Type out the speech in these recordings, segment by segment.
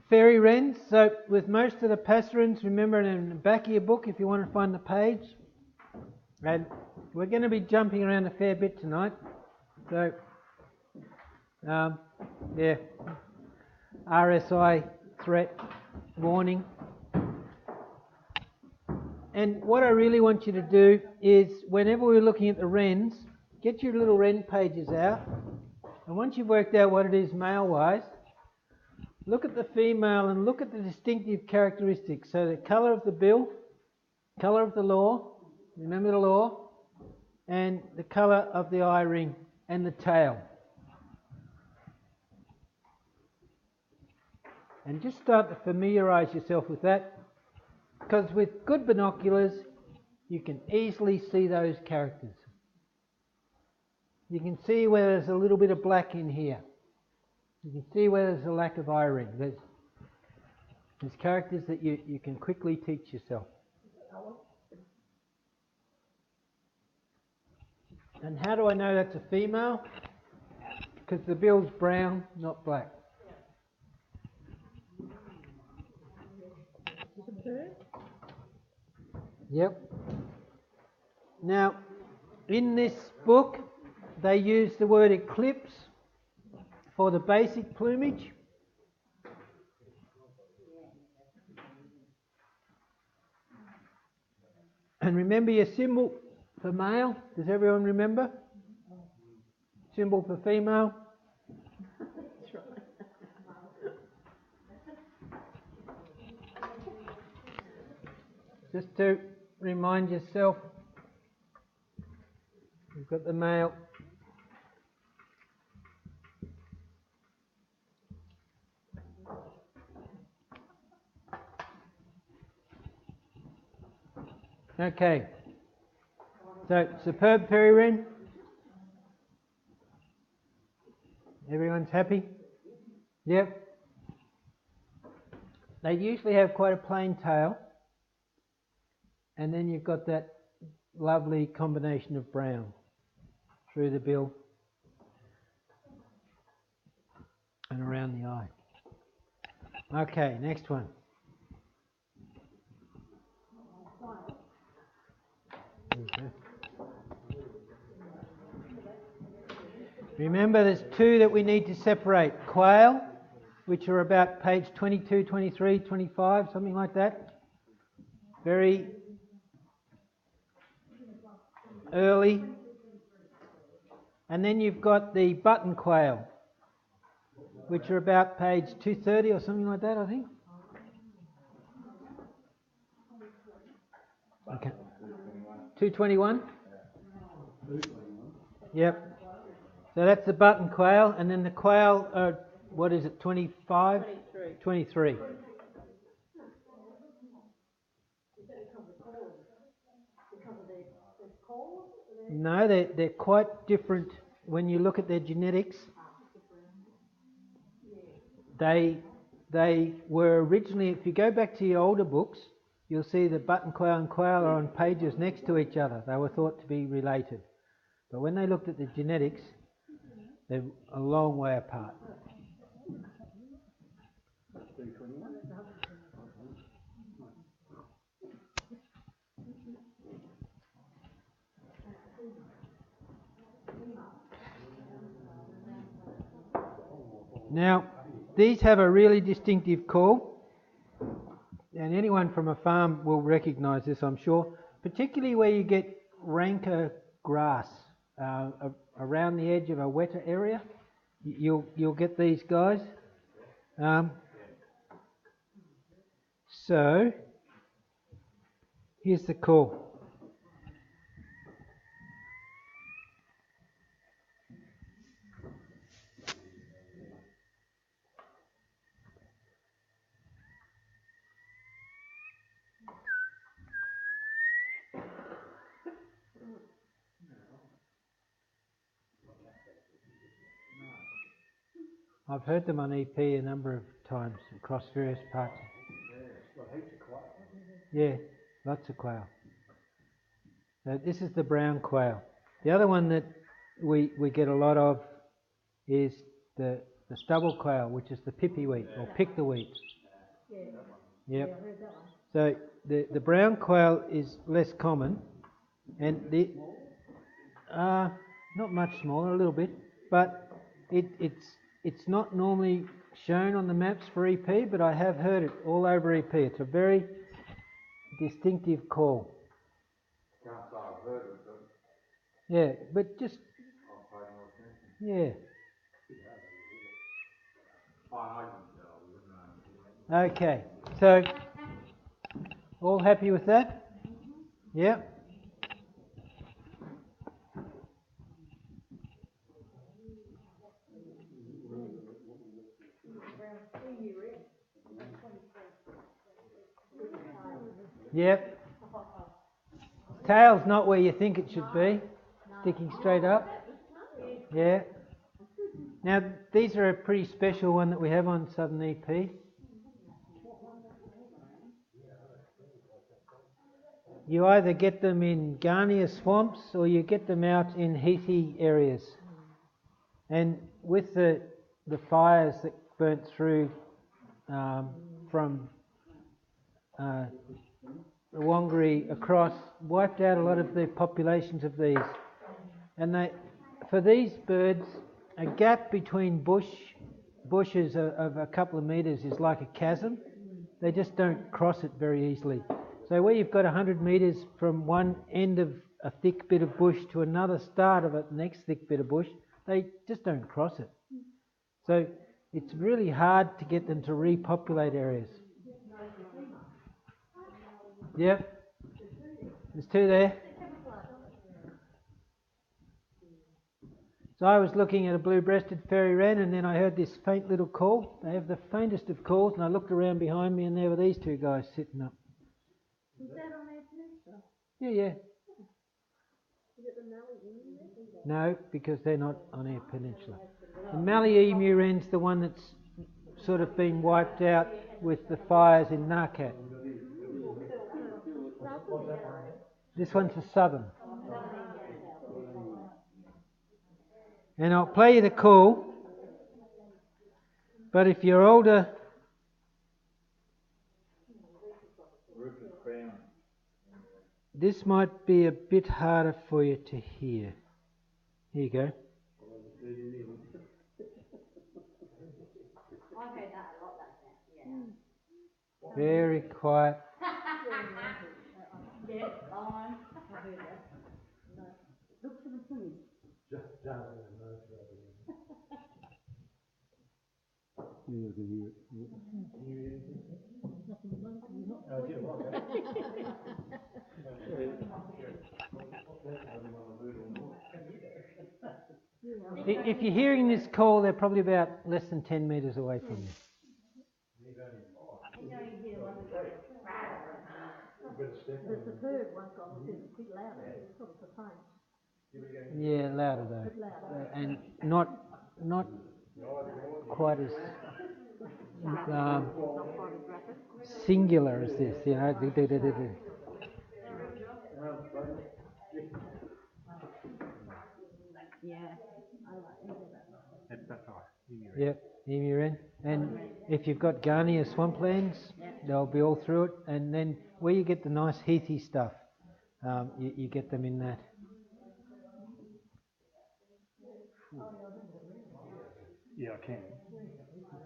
fairy wrens. So with most of the passerines, remember in the back of your book if you want to find the page. And we're going to be jumping around a fair bit tonight. So, yeah, RSI threat warning. And what I really want you to do is, whenever we're looking at the wrens, get your little wren pages out. And once you've worked out what it is male-wise, look at the female and look at the distinctive characteristics. So the colour of the bill, colour of the law, remember the law, and the colour of the eye ring and the tail. And just start to familiarise yourself with that, because with good binoculars you can easily see those characters. You can see where there's a little bit of black in here. You can see where there's a lack of eye ring. There's characters that you can quickly teach yourself. And how do I know that's a female? Because the bill's brown, not black. Yep. Now, in this book, they use the word eclipse for the basic plumage. And remember your symbol for male. Does everyone remember? Symbol for female. Just to remind yourself, you've got the male. Okay, so superb fairy wren. Everyone's happy? Yep. They usually have quite a plain tail, and then you've got that lovely combination of brown through the bill and around the eye. Okay, next one. Remember, there's two that we need to separate. Quail, which are about page 22, 23, 25, something like that. Very early. And then you've got the button quail, which are about page 230 or something like that, I think. Okay. 221? Yep. So that's the button quail, and then the quail are, what is it, 25? 23. No, they're quite different when you look at their genetics. They were originally, if you go back to your older books, you'll see that button quail and quail are on pages next to each other. They were thought to be related. But when they looked at the genetics, they're a long way apart. Now, these have a really distinctive call, and anyone from a farm will recognise this, I'm sure, particularly where you get ranker grass around the edge of a wetter area. You'll get these guys. So here's the call. I've heard them on EP a number of times across various parts. Yeah, lots of quail. So this is the brown quail. The other one that we get a lot of is the the stubble quail, which is the pippyweed or pick-the-weed. Yep. So the brown quail is less common, and the not much smaller, a little bit, but it's not normally shown on the maps for EP, but I have heard it all over EP. It's a very distinctive call. Can't say I've heard it, but Yeah, but just I'll pay more attention. yeah. I can tell. Okay, so all happy with that? Yeah. Yep. Tail's not where you think it should be, sticking straight up. Yeah. Now these are a pretty special one that we have on Southern EP. You either get them in Garnia swamps or you get them out in heathy areas. And with the fires that burnt through from the Wangari across, wiped out a lot of the populations of these. And for these birds, a gap between bushes of a couple of metres is like a chasm. They just don't cross it very easily. So where you've got 100 metres from one end of a thick bit of bush to another start of a next thick bit of bush, they just don't cross it. So it's really hard to get them to repopulate areas. Yep, there's two there. So I was looking at a blue-breasted fairy wren, and then I heard this faint little call. They have the faintest of calls, and I looked around behind me, and there were these two guys sitting up. Is that on Eyre Peninsula? Yeah. Is it the Mallee EMU Wren? No, because they're not on Eyre Peninsula. The Mallee EMU Wren's the one that's sort of been wiped out with the fires in Narcat. This one's the southern. And I'll play you the call, but if you're older, this might be a bit harder for you to hear. Here you go. I've heard that a lot, yeah. Very quiet. Yeah, on. I heard that. No. Look for the food. Yeah, I can hear it. Can you hear it? If you're hearing this call, they're probably about less than 10 metres away from you. The superb one got a bit louder. It's sort of the same. Yeah, louder though, and not quite as singular as this, you know. Yeah, I like That's right. Yep, EMU Wren. And if you've got Garnia swamplands, they'll be all through it. And then where you get the nice heathy stuff, you get them in that. Yeah, I can.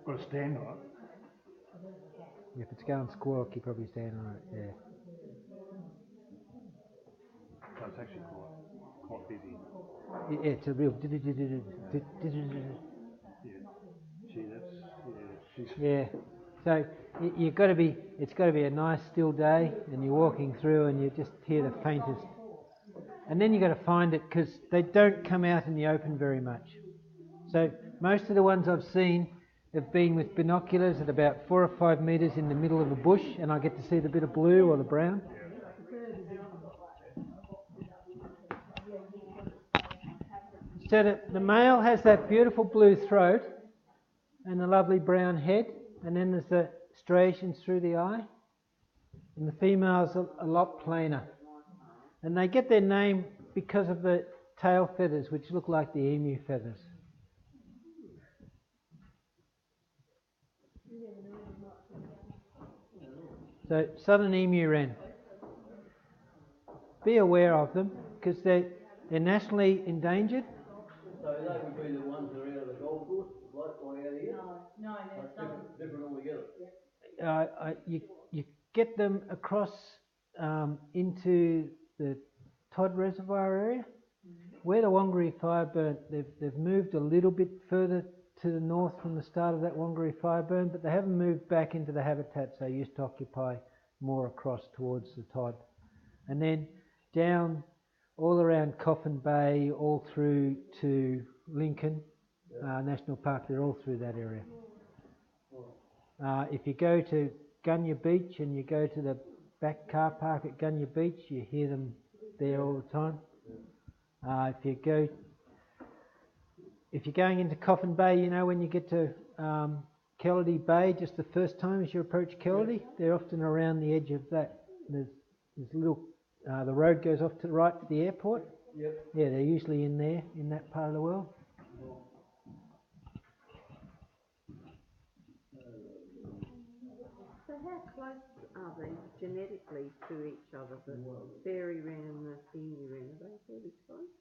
Got to stand on it. If it's going squawk, you probably stand on it, yeah. So it's actually quite busy. Yeah, it's a real... Yeah. Yeah, so you've got to be, it's got to be a nice still day, and you're walking through and you just hear the faintest. And then you've got to find it, because they don't come out in the open very much. So most of the ones I've seen have been with binoculars at about 4 or 5 metres in the middle of a bush, and I get to see the bit of blue or the brown. So the male has that beautiful blue throat and the lovely brown head, and then there's the striations through the eye. And the female's a lot plainer. And they get their name because of the tail feathers, which look like the emu feathers. So southern EMU Wren. Be aware of them because they're nationally endangered. So they would be the ones that are out of the golf course, like out here? No, they're southern. Different altogether. You get them across into the Todd Reservoir area. Where the Whangaree fire burnt, they've moved a little bit further to the north from the start of that Whangaree fire burn, but they haven't moved back into the habitats they used to occupy more across towards the Todd. And then down all around Coffin Bay, all through to Lincoln National Park, they're all through that area. If you go to Gunya Beach and you go to the back car park at Gunya Beach, you hear them there all the time. If you're going into Coffin Bay, you know, when you get to Kelladie Bay, just the first time as you approach Kelladie, they're often around the edge of that. There's little, the road goes off to the right to the airport. Yep. Yeah, they're usually in there, in that part of the world. So how close are they genetically to each other, the fairy wren and the emu wren? Are they fairly close?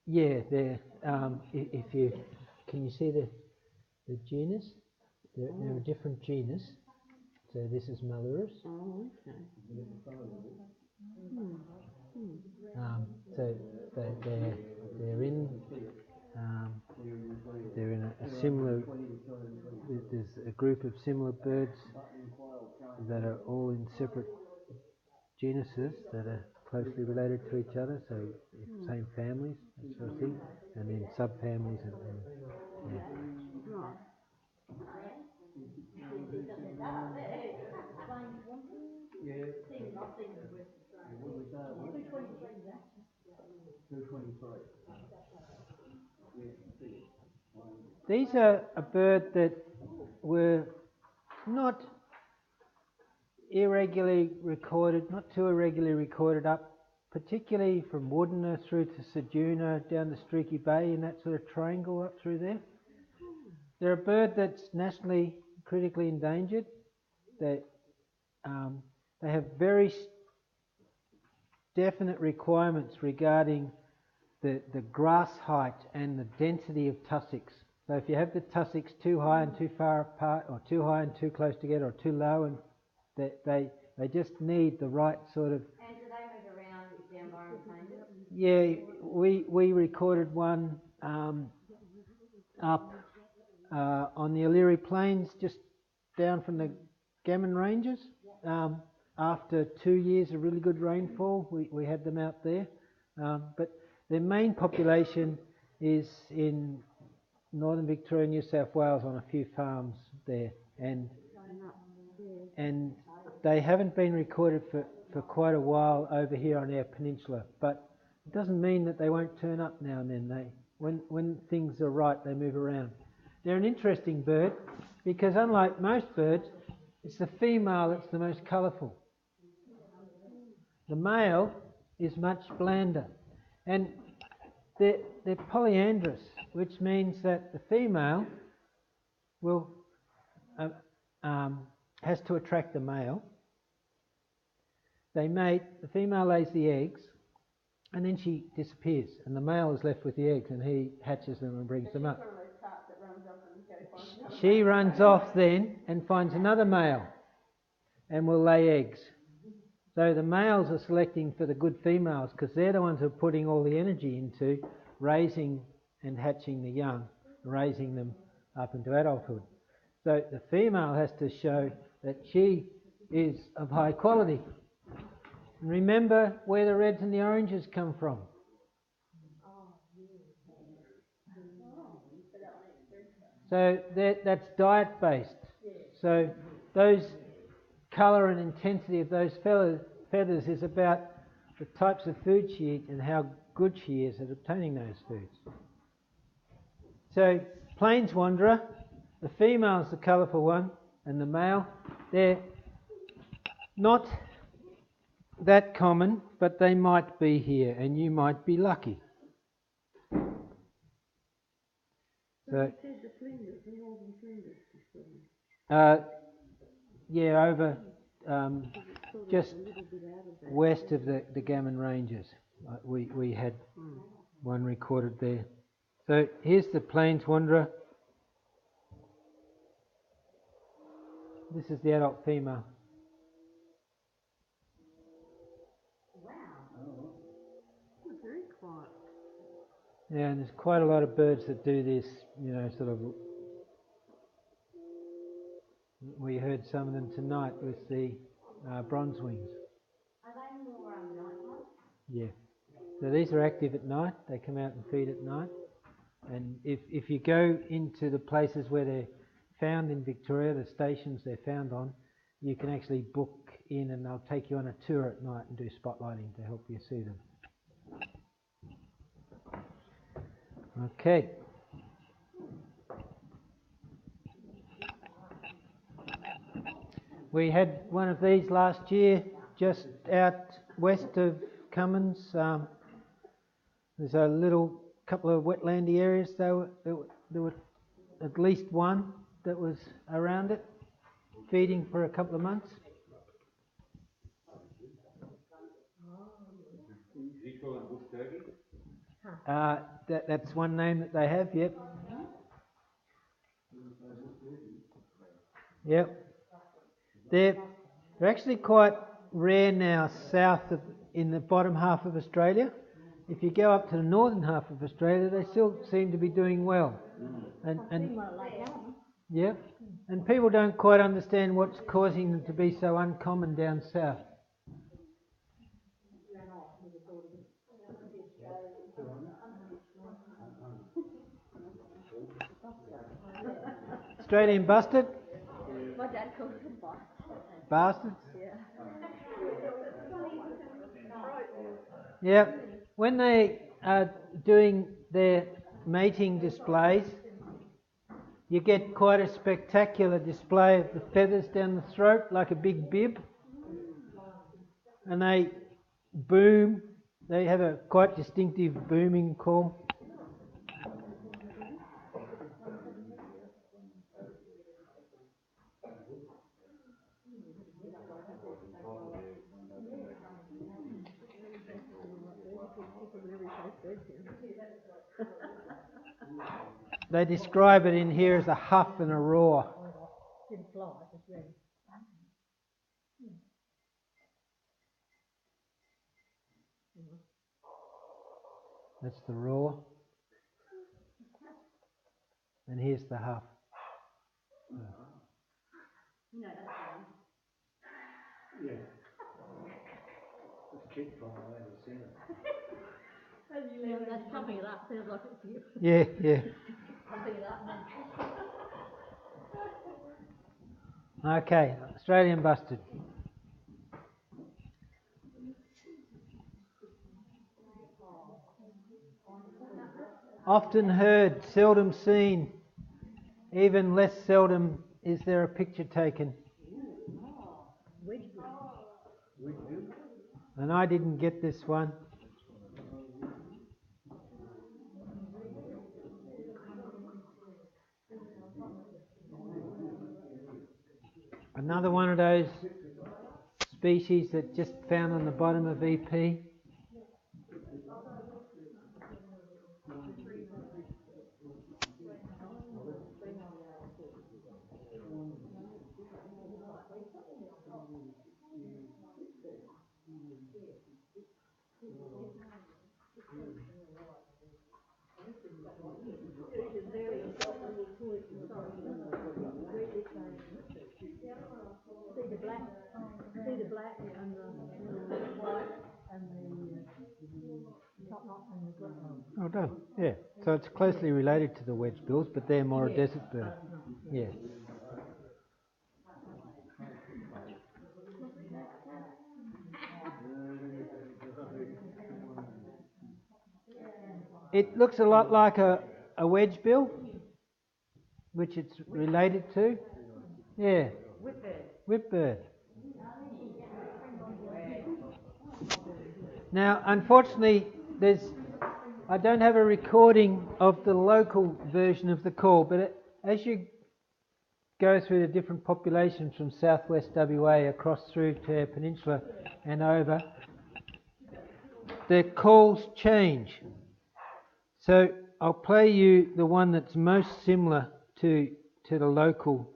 Yeah, they're, if you, can you see the genus? They're a different genus. So this is Malurus. Oh, okay. So they're in a similar. There's a group of similar birds that are all in separate genuses that are closely related to each other. So same families, that sort of thing, and then subfamilies and yeah. Right. These are a bird that were not irregularly recorded, not too irregularly recorded up, particularly from Woodner through to Ceduna, down to Streaky Bay in that sort of triangle up through there. They're a bird that's nationally critically endangered. They have very definite requirements regarding the grass height and the density of tussocks. So if you have the tussocks too high and too far apart, or too high and too close together, or too low, and they just need the right sort of. And do they move around if the environment changes? Yeah, we recorded one up on the O'Leary Plains, just down from the Gammon Ranges. After 2 years of really good rainfall, we had them out there. But their main population is in northern Victoria, New South Wales, on a few farms there, and they haven't been recorded for quite a while over here on Eyre Peninsula. But it doesn't mean that they won't turn up now and then. When things are right, they move around. They're an interesting bird because, unlike most birds, it's the female that's the most colourful. The male is much blander, and they're polyandrous, which means that the female will has to attract the male. They mate, the female lays the eggs, and then she disappears, and the male is left with the eggs, and he hatches them and brings them up. She runs off then and finds another male and will lay eggs. So the males are selecting for the good females because they're the ones who are putting all the energy into raising and hatching the young, raising them up into adulthood. So the female has to show that she is of high quality. And remember where the reds and the oranges come from. So that's diet based. So those colour and intensity of those feathers is about the types of food she eats and how good she is at obtaining those foods. So plains wanderer, the female is the colourful one, and the male, they're not that common, but they might be here, and you might be lucky. So, yeah, over just west of the Gammon Ranges. We had one recorded there. So here's the Plains Wanderer. This is the adult female. Very quiet. Yeah, and there's quite a lot of birds that do this, you know, sort of. We heard some of them tonight with the bronze wings. Are they more nighttime? Yeah. So these are active at night. They come out and feed at night. And if you go into the places where they're found in Victoria, the stations they're found on, you can actually book in and they'll take you on a tour at night and do spotlighting to help you see them. Okay. We had one of these last year just out west of Cummins. There's a little couple of wetlandy areas. There were at least one that was around it, feeding for a couple of months. Do you call them bush turkeys? That's one name that they have, yep. Yep. They're actually quite rare now south of, in the bottom half of Australia. If you go up to the northern half of Australia, they still seem to be doing well. Yep. And people don't quite understand what's causing them to be so uncommon down south. Australian busted? My dad calls them bastards. Bastards? Yeah. Yep. When they are doing their mating displays, you get quite a spectacular display of the feathers down the throat, like a big bib. And they boom. They have a quite distinctive booming call. They describe it in here as a huff and a roar. Didn't fly, just red. That's the roar. And here's the huff. You know, that's fine. Yeah. This kid from I haven't seen it. Yeah, that's pumping it up, sounds like it's you. Yeah, yeah. Pumping it up. Okay, Australian busted. Often heard, seldom seen. Even less seldom is there a picture taken. And I didn't get this one. Another one of those species that just found on the bottom of EP. See the black and the white and the top knot and the green. Oh, done. Yeah. So it's closely related to the wedgebills, but they're more a desert bird. Yeah. It looks a lot like a wedgebill, which it's related to. Yeah. Whipbird. Now, unfortunately, I don't have a recording of the local version of the call, but as you go through the different populations from southwest WA across through to Eyre Peninsula and over, their calls change. So I'll play you the one that's most similar to the local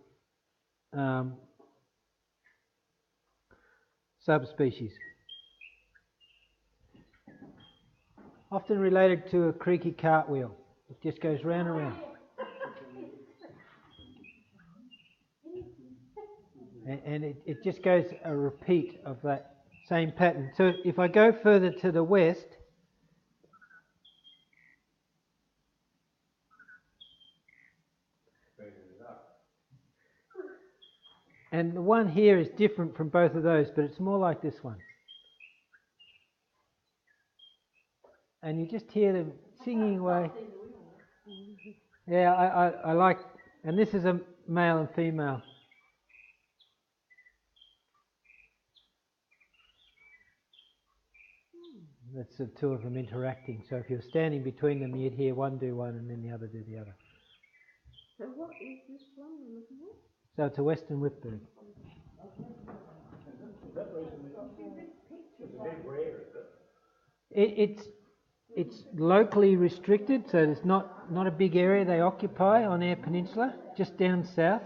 subspecies. Often related to a creaky cartwheel. It just goes round and round. And it just goes a repeat of that same pattern. So if I go further to the west, and the one here is different from both of those, but it's more like this one. And you just hear them singing away. Yeah, I like, and this is a male and female. That's the two of them interacting. So if you're standing between them, you'd hear one do one and then the other do the other. So what is this one we're looking at? So it's a western whipbird. It's locally restricted, so there's not a big area they occupy on Eyre Peninsula, just down south.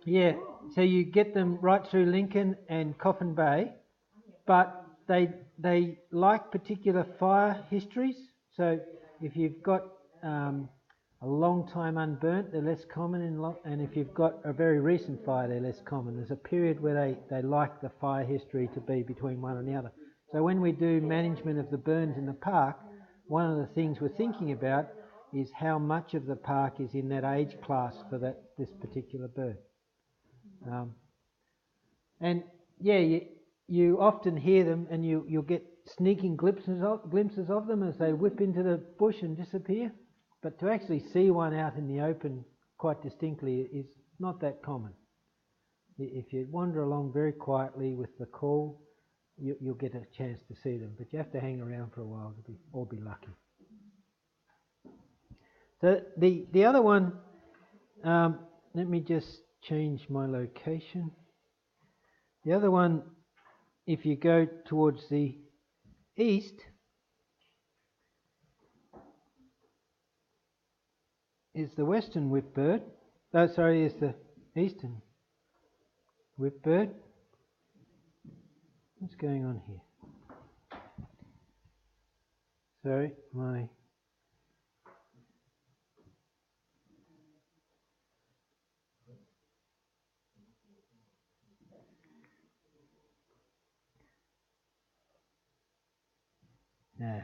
Yeah, so you get them right through Lincoln and Coffin Bay, but they like particular fire histories. So if you've got a long time unburnt, they're less common, and if you've got a very recent fire, they're less common. There's a period where they like the fire history to be between one and the other. So when we do management of the burns in the park, one of the things we're thinking about is how much of the park is in that age class for this particular bird. And yeah, you often hear them, and you'll get sneaking glimpses of them as they whip into the bush and disappear. But to actually see one out in the open quite distinctly is not that common. If you wander along very quietly with the call, you'll get a chance to see them, but you have to hang around for a while to be lucky. So the other one, let me just change my location. The other one, if you go towards the east, is the western whipbird. Is the eastern whipbird. What's going on here? Sorry, my... Nah.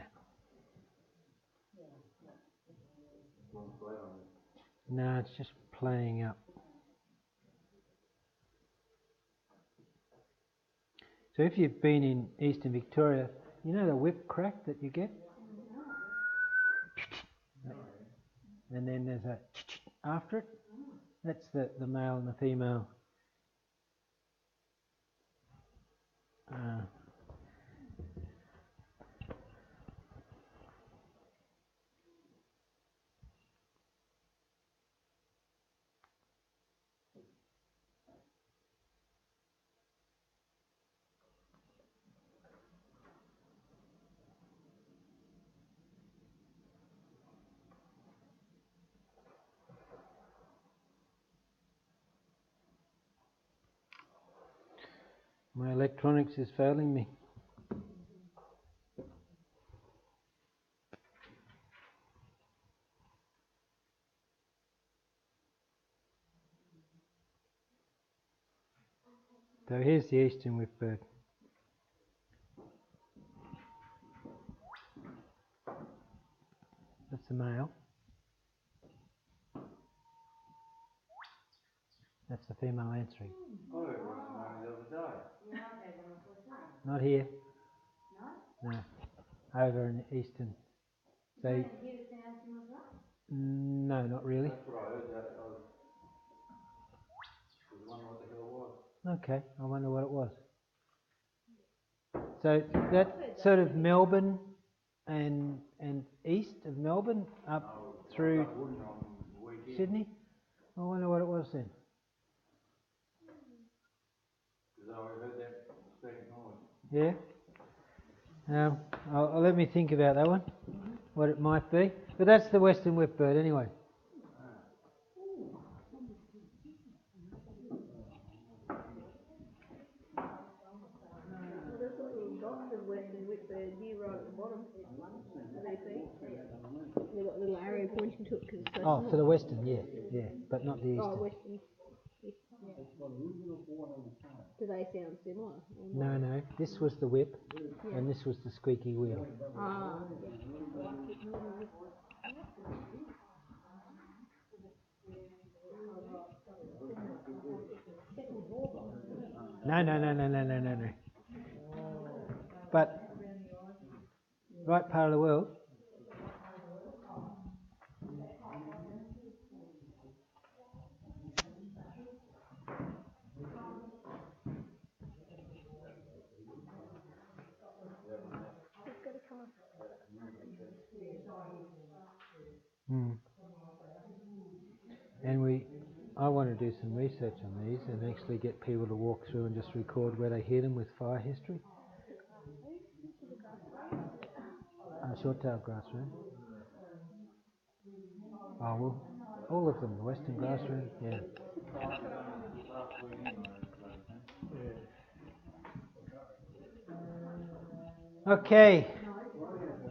No, it's just playing up. So if you've been in eastern Victoria, you know the whip crack that you get? And then there's a after it. That's the male and the female. My electronics is failing me. So here's the eastern whipbird. That's the male. That's the female answering. I heard one the other day. Not here. No. Over in the eastern. So, no, not really. That's what I heard. I was wondering what the hell it was. Okay, I wonder what it was. So that's sort of Melbourne and east of Melbourne up through Sydney. I wonder what it was then. Yeah. I'll let me think about that one. What it might be. But that's the western whipbird anyway. Well, there's a little dot for the western whipbird here right at the bottom. Can you see? They've got a little arrow pointing to it because it's so Oh, small. for the western, yeah, but not the Oh, eastern. western. Do they sound similar? Or No, no. This was the whip, and this was the squeaky wheel. Ah. No. But right part of the world. And I want to do some research on these and actually get people to walk through and just record where they hear them with fire history. Short-tailed grassman. Oh, well, all of them, the western grassman, yeah. Okay,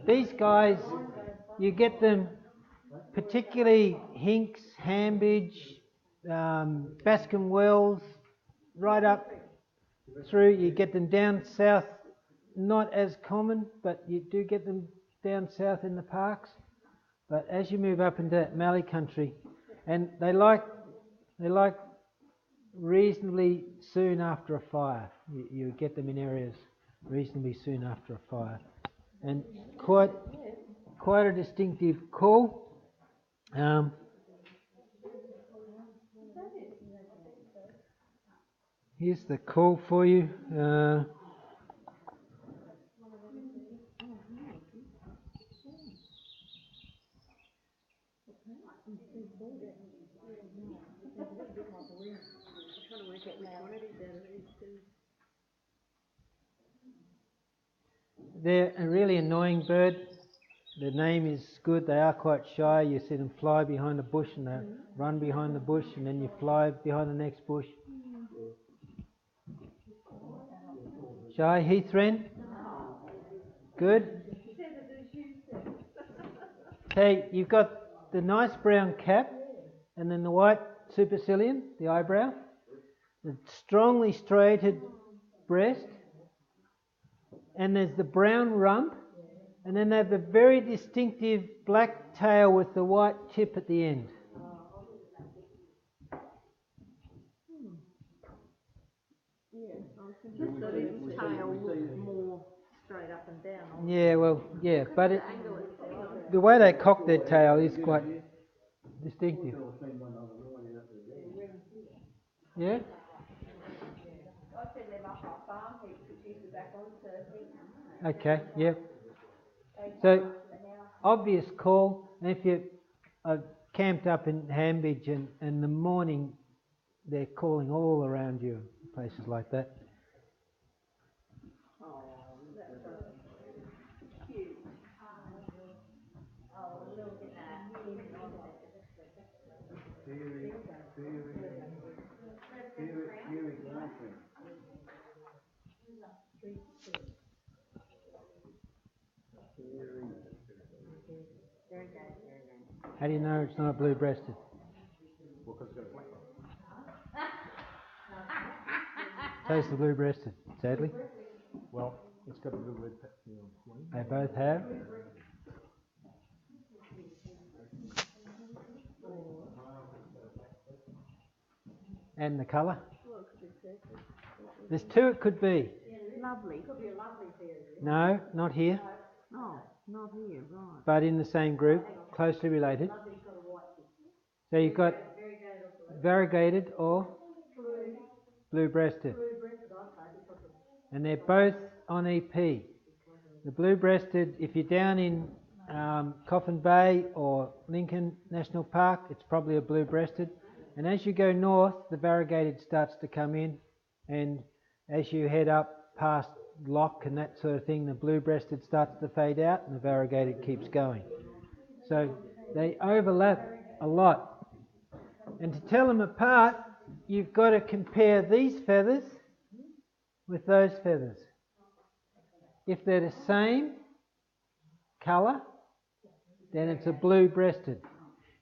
these guys, you get them, particularly Hinks, Hambidge, Bascombe Wells, right up through. You get them down south, not as common, but you do get them down south in the parks. But as you move up into that Mallee country, and they like reasonably soon after a fire. You get them in areas reasonably soon after a fire, and quite a distinctive call. Here's the call for you. They're a really annoying bird. The name is good. They are quite shy. You see them fly behind a bush and they run behind the bush, and then you fly behind the next bush. Shy heath wren. Good. So you've got the nice brown cap and then the white supercilium, the eyebrow, the strongly striated breast, and there's the brown rump, and then they have the very distinctive black tail with the white tip at the end. So his tail looks more straight up and down. Yeah, well, yeah, but the way they cock their tail is quite distinctive. Yeah? Okay, yeah. So, obvious call, and if you are camped up in Hambidge and in the morning they're calling all around you, places like that. How do you know it's not blue-breasted? Taste the blue-breasted, sadly. Well, it's got a little red patch. They both have. And the colour? There's two it could be. Lovely. No, not here. Oh, not here, right. But in the same group, closely related. So you've got variegated or blue-breasted. And they're both on EP. The blue-breasted, if you're down in Coffin Bay or Lincoln National Park, it's probably a blue-breasted. And as you go north, the variegated starts to come in, and as you head up past Lock and that sort of thing, the blue-breasted starts to fade out and the variegated keeps going. So they overlap a lot. And to tell them apart, you've got to compare these feathers with those feathers. If they're the same colour, then it's a blue-breasted.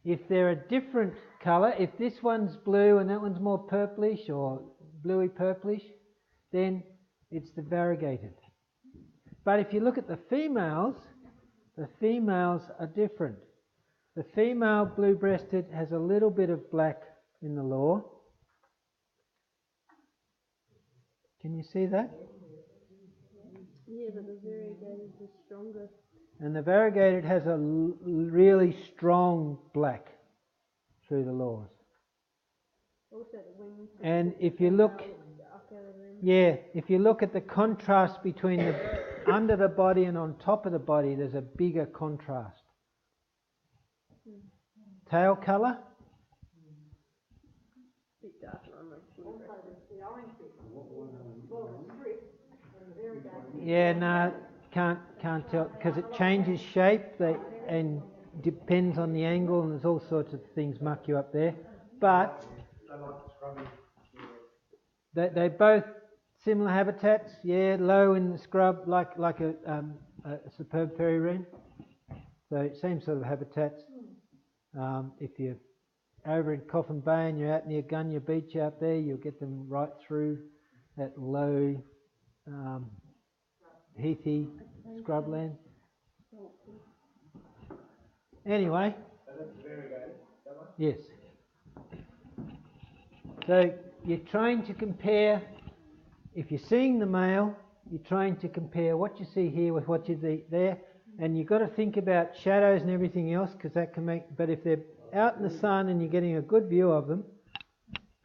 If they're a different colour, if this one's blue and that one's more purplish or bluey purplish, then it's the variegated. But if you look at the females are different. The female blue-breasted has a little bit of black in the law. Can you see that? Yeah, but the variegated is stronger. And the variegated has a really strong black through the laws. Also the wings. And if you look, if you look at the contrast between the under the body and on top of the body, there's a bigger contrast. Tail colour? Bit darker on the Yeah, no, can't tell because it changes shape and depends on the angle, and there's all sorts of things muck you up there. But they both similar habitats. Yeah, low in the scrub, like a superb fairy wren. So same sort of habitats. If you're over in Coffin Bay and you're out near Gunya Beach out there, you'll get them right through that low, heathy scrubland. Anyway, yes. So you're trying to compare, if you're seeing the male, you're trying to compare what you see here with what you see there, and you've got to think about shadows and everything else, because that can make, but if they're out in the sun and you're getting a good view of them,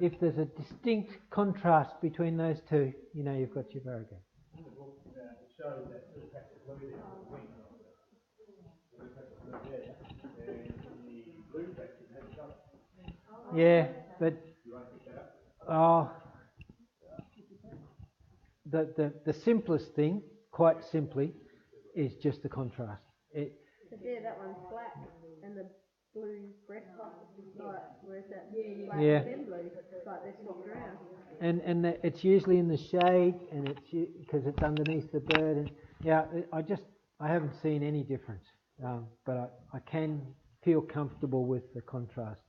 if there's a distinct contrast between those two, you know you've got your variegated. Yeah, but the simplest thing, quite simply, is just the contrast. But yeah, that one's black and the blue breast like, where's that black and blue? It's like they're swapped around. And it's usually in the shade, and it's because it's underneath the bird. And yeah, I haven't seen any difference, but I can feel comfortable with the contrast.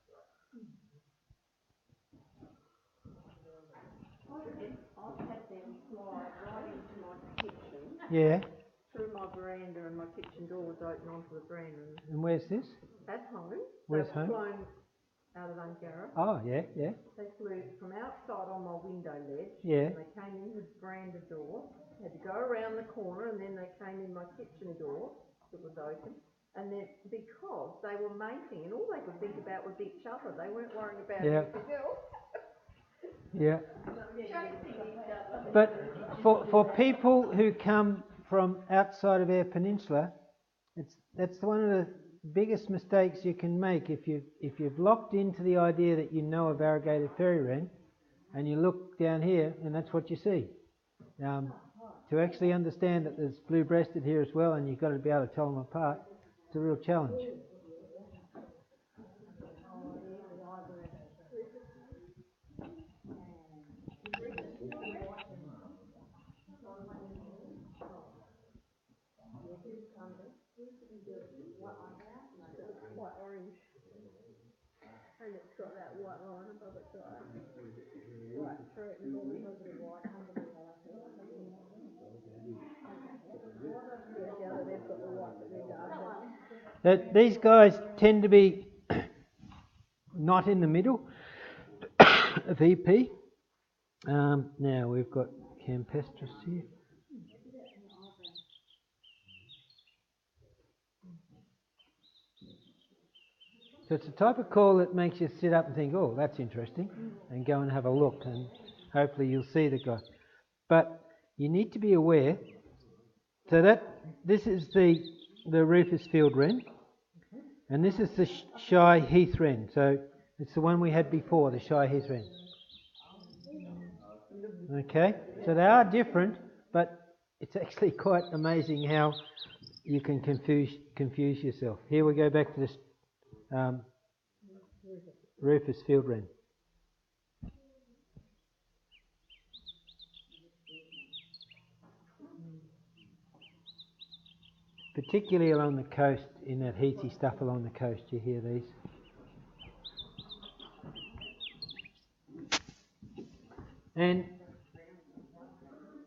I've had them fly right into my kitchen. Yeah. Through my veranda, and my kitchen door was open onto the veranda. And where's this? At home. Where's they were home? Flown out of Angara. Oh, yeah, yeah. They flew from outside on my window ledge. Yeah. And they came in the veranda door, had to go around the corner, and then they came in my kitchen door that was open. And then because they were mating, and all they could think about was each other, they weren't worrying about anything else. Yeah. But for people who come from outside of Eyre Peninsula, that's one of the biggest mistakes you can make if you've locked into the idea that you know a variegated fairy wren, and you look down here and that's what you see. To actually understand that there's blue-breasted here as well, and you've got to be able to tell them apart, it's a real challenge. White orange. And it's got that white line above its eye. White throat and all the white underneath. The other, they've got the white, but they're darker. These guys tend to be not in the middle of EP. Now we've got Campestris here. So it's the type of call that makes you sit up and think, oh, that's interesting, and go and have a look, and hopefully you'll see the guy. But you need to be aware, so that this is the Rufus field wren, and this is the shy heath wren. So It's the one we had before, the Shire Wren. Okay, so they are different, but it's actually quite amazing how you can confuse yourself. Here we go back to this Rufous field wren. Particularly along the coast, in that heathy stuff along the coast, you hear these. And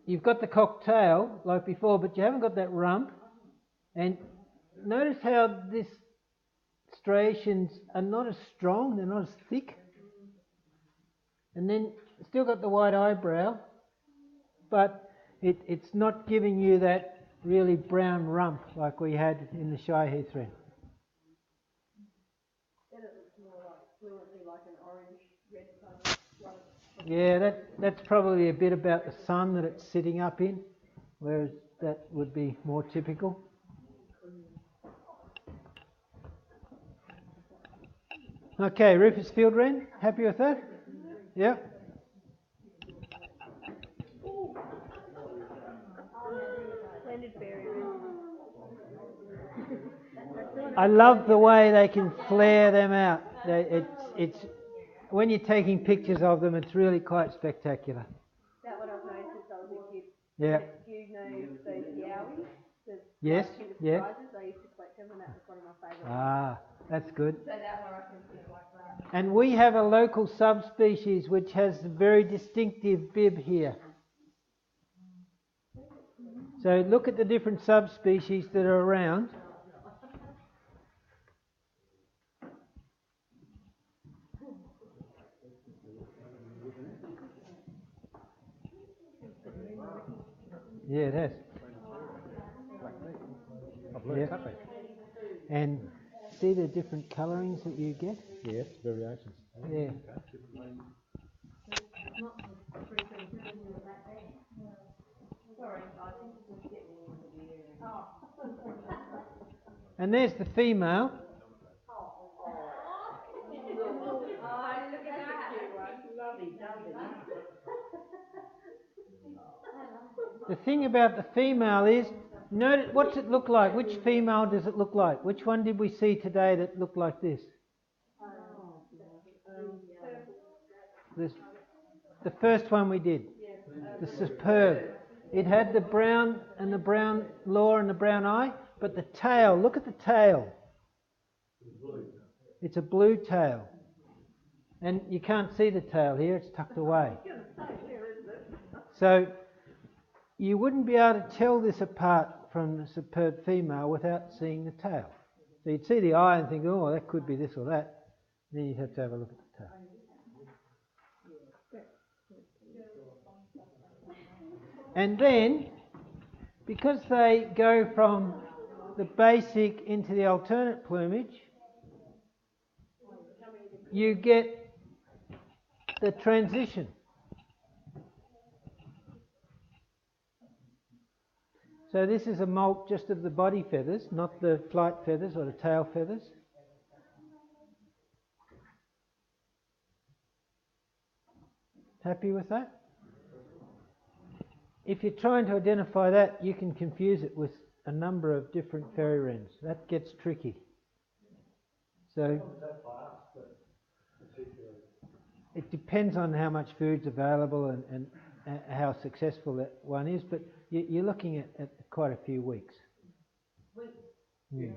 you've got the cocktail like before, but you haven't got that rump. And notice how these striations are not as strong, they're not as thick. And then still got the white eyebrow, but it's not giving you that really brown rump like we had in the Shire wren. Then it looks more like fluently like an orange red colour. Yeah, that's probably a bit about the sun that it's sitting up in, whereas that would be more typical. Okay, Rufous field wren, happy with that? Yeah. Splendid fairy wren. I love the way they can flare them out. It's when you're taking pictures of them, it's really quite spectacular. That what I've noticed since I was a kid. Yeah. Do you know those yowies? The Yes. Kinder Yeah. Surprises? I used to collect them, and that was one of my favourite. Ah, that's good. So that one I can see like that. And we have a local subspecies which has a very distinctive bib here. So look at the different subspecies that are around. Yeah, it has. Yeah. And see the different colourings that you get? Yes, variations. Yeah. And there's the female. The thing about the female is, notice, what's it look like? Which female does it look like? Which one did we see today that looked like this? The first one we did. The superb. It had the brown and the brown law and the brown eye, but the tail, look at the tail. It's a blue tail. And you can't see the tail here, it's tucked away. So you wouldn't be able to tell this apart from the superb female without seeing the tail. So you'd see the eye and think, oh, that could be this or that. Then you'd have to have a look at the tail. And then, because they go from the basic into the alternate plumage, you get the transition. So this is a molt just of the body feathers, not the flight feathers or the tail feathers. Happy with that? If you're trying to identify that, you can confuse it with a number of different fairy wrens. That gets tricky. So it depends on how much food's available and how successful that one is, but you're looking at quite a few weeks. Yeah.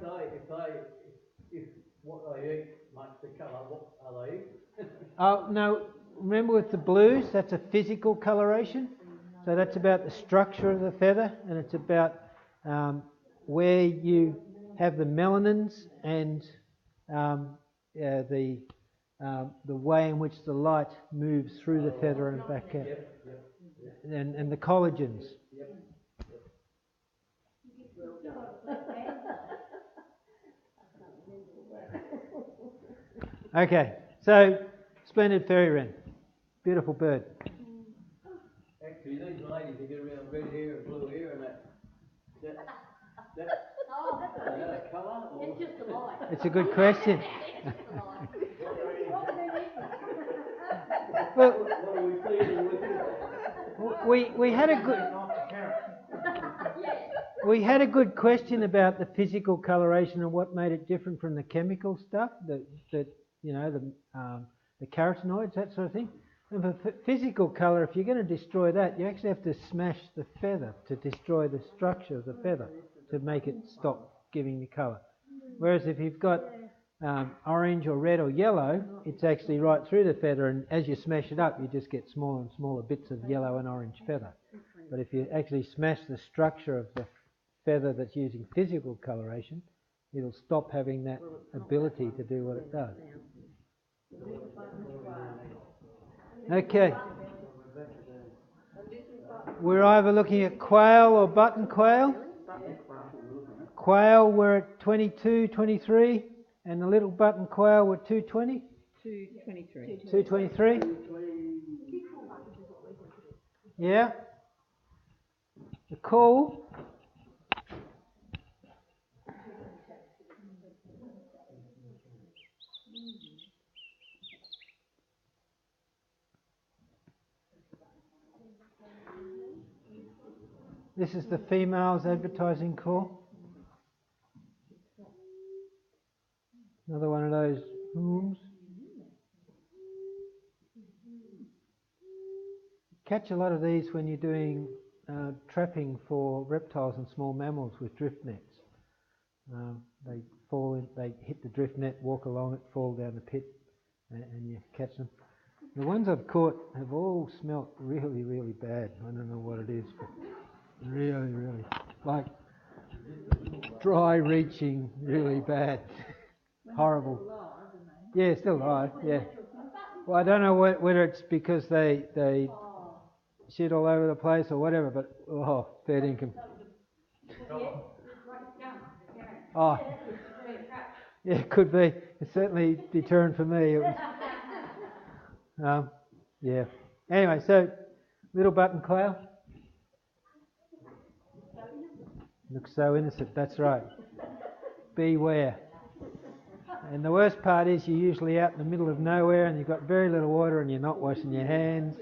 If what they eat makes the colour, what are they eat? Oh, no, remember with the blues, that's a physical coloration. So that's about the structure of the feather, and it's about where you have the melanins and the way in which the light moves through the feather and back out, and the collagens. Okay, so splendid fairy wren, beautiful bird. Actually, these ladies that get around red hair and blue hair and that Oh, is that a colour? Or? it's just a light. It's a good question. It's just a light. Well, What are we feeding with it? we had a good we had a good question about the physical coloration and what made it different from the chemical stuff, that you know, the carotenoids, that sort of thing. And for physical colour, if you're going to destroy that, you actually have to smash the feather to destroy the structure of the feather to make it stop giving the colour. Whereas if you've got orange or red or yellow, it's actually right through the feather, and as you smash it up, you just get smaller and smaller bits of yellow and orange feather. But if you actually smash the structure of the feather that's using physical coloration, it'll stop having that ability to do what it does. Okay. We're either looking at quail or button quail. Quail we're at 22, 23, and the little button quail were 220? 223. 223? Yeah. The call. This is the female's advertising call. Another one of those booms. Catch a lot of these when you're doing trapping for reptiles and small mammals with drift nets. They fall in, they hit the drift net, walk along it, fall down the pit, and you catch them. The ones I've caught have all smelt really, really bad. I don't know what it is, but really, really, like dry reaching, really bad. Horrible. Yeah, still alive, yeah. Well, I don't know whether it's because they shit all over the place or whatever, but fair income. Oh, yeah, it could be. It's certainly deterrent for me. It was, yeah. Anyway, so little button quail. Looks so innocent, that's right. Beware. And the worst part is you're usually out in the middle of nowhere and you've got very little water and you're not washing your hands.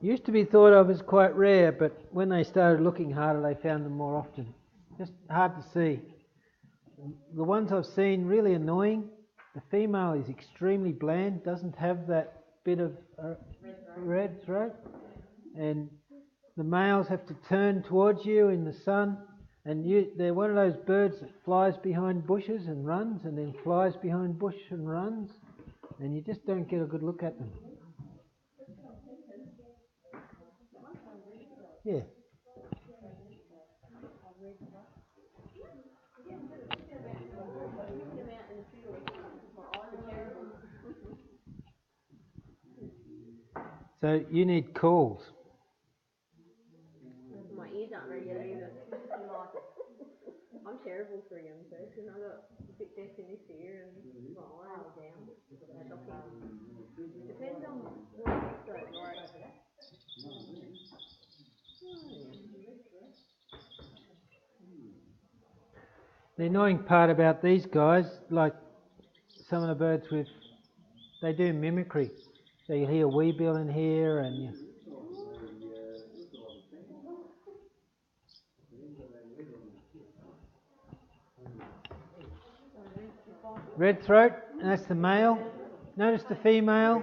Used to be thought of as quite rare, but when they started looking harder, they found them more often. Just hard to see. The ones I've seen really annoying. The female is extremely bland, doesn't have that bit of red throat, and the males have to turn towards you in the sun, and they're one of those birds that flies behind bushes and runs, and then flies behind bush and runs, and you just don't get a good look at them. Yeah. So you need calls. My ears aren't ready yet either. I'm terrible for a young person. I got a bit deaf in this ear and my eye is down. Depends on what it is though, like. The annoying part about these guys, like some of the birds they do mimicry. So you hear weebill in here and you... Red throat, and that's the male. Notice the female.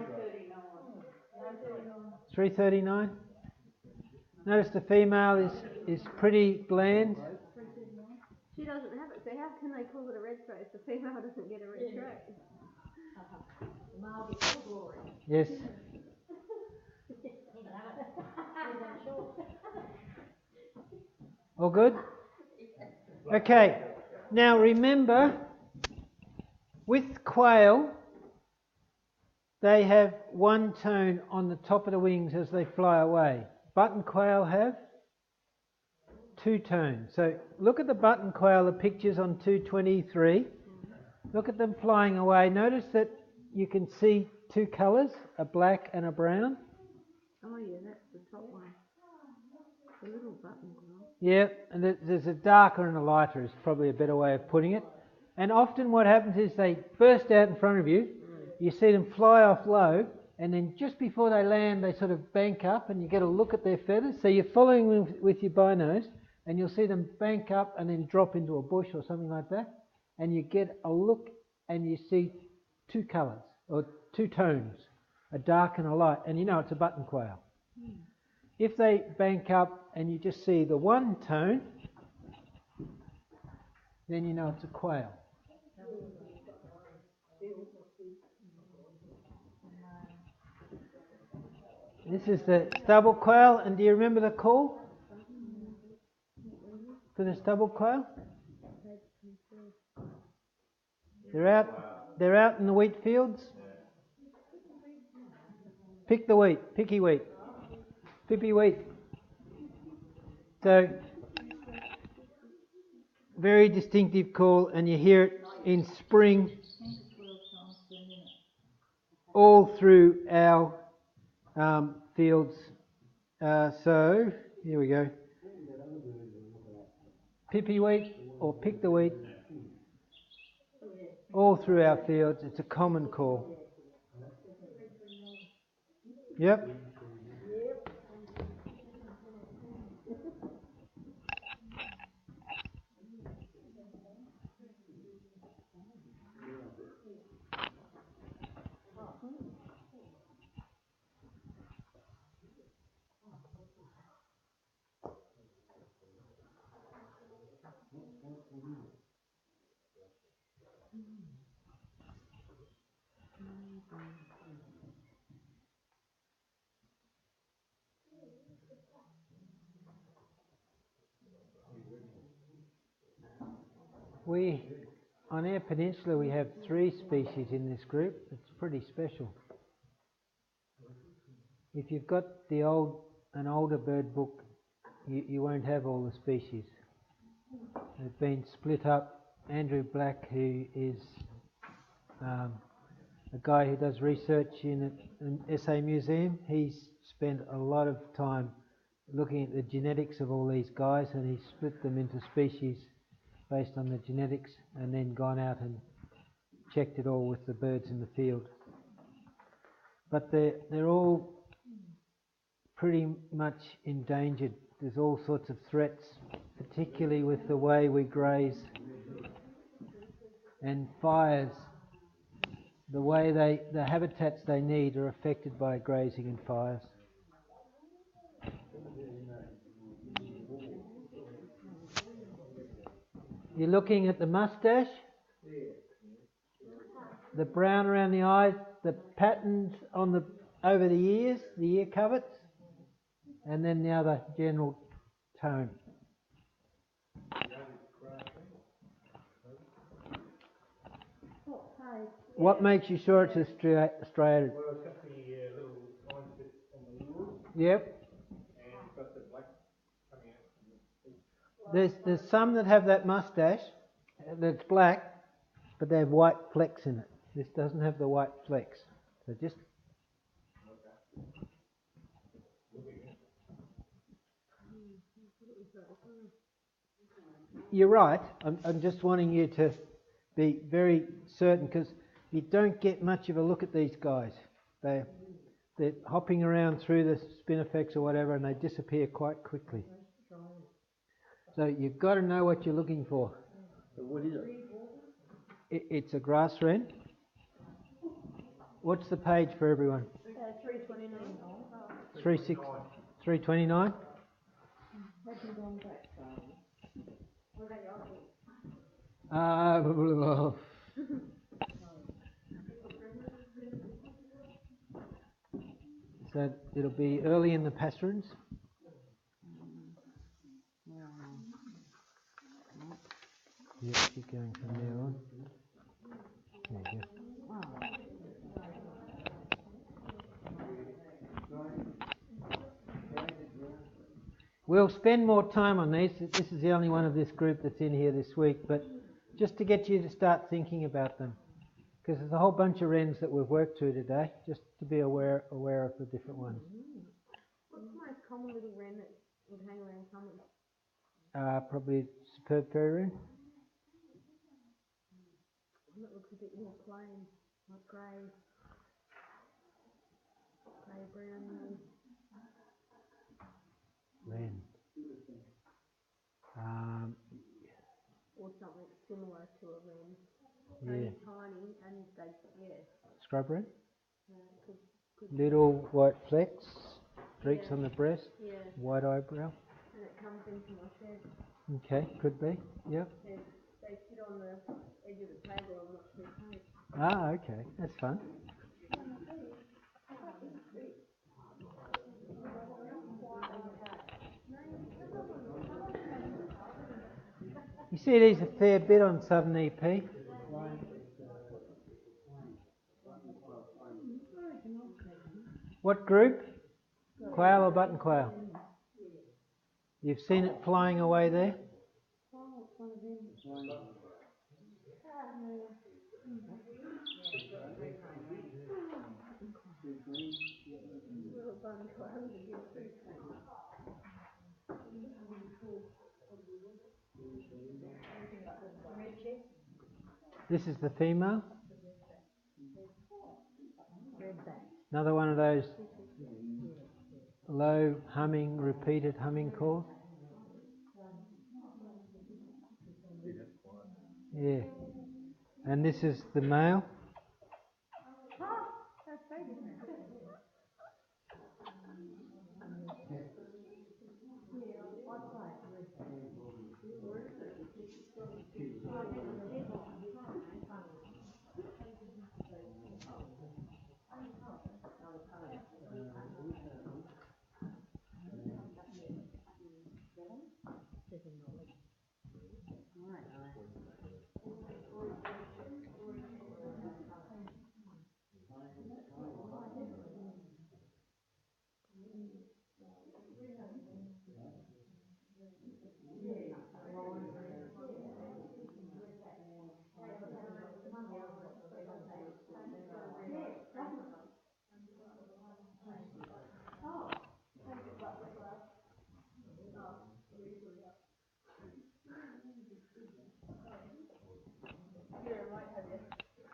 339. Notice the female is pretty bland. She doesn't have it, so how can they call it a red throat if the female doesn't get a red throat? Yes. All good? Okay. Now remember, with quail, they have one tone on the top of the wings as they fly away. Button quail have two-tone. So look at the button quail, the pictures on 223. Look at them flying away. Notice that you can see two colours, a black and a brown. Oh yeah, that's the top one. The little button girl. Yeah, and there's a darker and a lighter is probably a better way of putting it. And often what happens is they burst out in front of you. You see them fly off low, and then just before they land, they sort of bank up, and you get a look at their feathers. So you're following them with your binos, and you'll see them bank up and then drop into a bush or something like that. And you get a look, and you see two colours, or two tones, a dark and a light, and you know it's a button quail. If they bank up and you just see the one tone, then you know it's a quail. This is the stubble quail, and do you remember the call for the stubble quail? They're out in the wheat fields. Pick the wheat, picky wheat, pippy wheat. So, very distinctive call, and you hear it in spring all through our fields. So, here we go. Pippy wheat or pick the wheat all through our fields. It's a common call. Yep. On Eyre Peninsula, we have 3 species in this group. It's pretty special. If you've got an older bird book, you won't have all the species. They've been split up. Andrew Black, who is a guy who does research in an SA museum, he's spent a lot of time looking at the genetics of all these guys, and he's split them into species based on the genetics, and then gone out and checked it all with the birds in the field. But they're all pretty much endangered. There's all sorts of threats, particularly with the way we graze, and fires. The way the habitats they need are affected by grazing and fires. You're looking at the mustache, the brown around the eyes, the patterns over the ears, the ear coverts, and then the other general tone. What makes you sure it's a striated? Well, it's got the little lines bit on the ears, Yep. and it's got the black coming out. There's some that have that mustache that's black, but they have white flecks in it. This doesn't have the white flecks. So just. You're right. I'm just wanting you to be very certain, because you don't get much of a look at these guys. They're hopping around through the spinifex or whatever, and they disappear quite quickly. So you've got to know what you're looking for. So what is it? It's a grass wren. What's the page for everyone? 329. 329? So it'll be early in the passerines. Yeah, keep going from there on. There you go. We'll spend more time on these. This is the only one of this group that's in here this week, but just to get you to start thinking about them, because there's a whole bunch of wrens that we've worked through today, just to be aware of the different ones. What's the most common little wren that would hang around summers? Probably superb fairy wren. One that looks a bit more plain, like grey brown. Wren. Or something similar to a wren. Yeah. Only tiny and they, Scrub wren. could Little white flecks, streaks Yeah. on the breast, yeah, white eyebrow. and it comes into my shed. Okay, could be. Yep. They sit on the edge of the table and watch me paint. Ah, okay, that's fun. You see these a fair bit on Southern EP. What group? Quail or button quail? You've seen it flying away there? This is the female. Another one of those low humming, repeated humming calls. Yeah. And this is the male.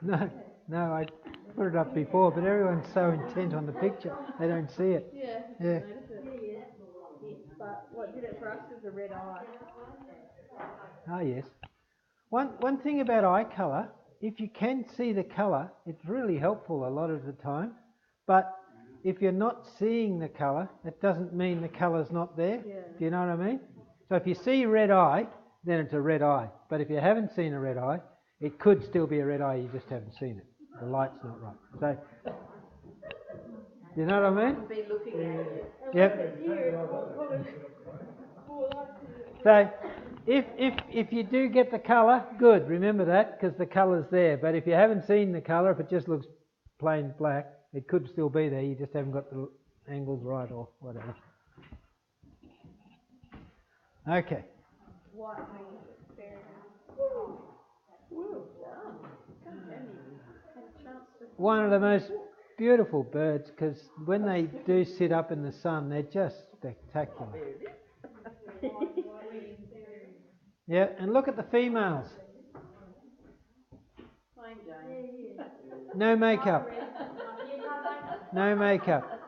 No, I put it up before, but everyone's so intent on the picture, they don't see it. Yeah. Yeah. But what did it for us was a red eye. Ah, yes. One thing about eye colour, if you can see the colour, it's really helpful a lot of the time. But if you're not seeing the colour, it doesn't mean the colour's not there. Yeah. Do you know what I mean? So if you see red eye, then it's a red eye. But if you haven't seen a red eye, it could still be a red eye, you just haven't seen it. The light's not right. So, you know what I mean? Be looking at it. Yep. So, if you do get the colour, good. Remember that, because the colour's there. But if you haven't seen the colour, if it just looks plain black, it could still be there. You just haven't got the angles right or whatever. Okay. White wings, fair enough. Well done. Come down, you had a chance to. One of the most beautiful birds, because when they do sit up in the sun, they're just spectacular. Yeah, and look at the females. Plain Jane. No makeup. No makeup.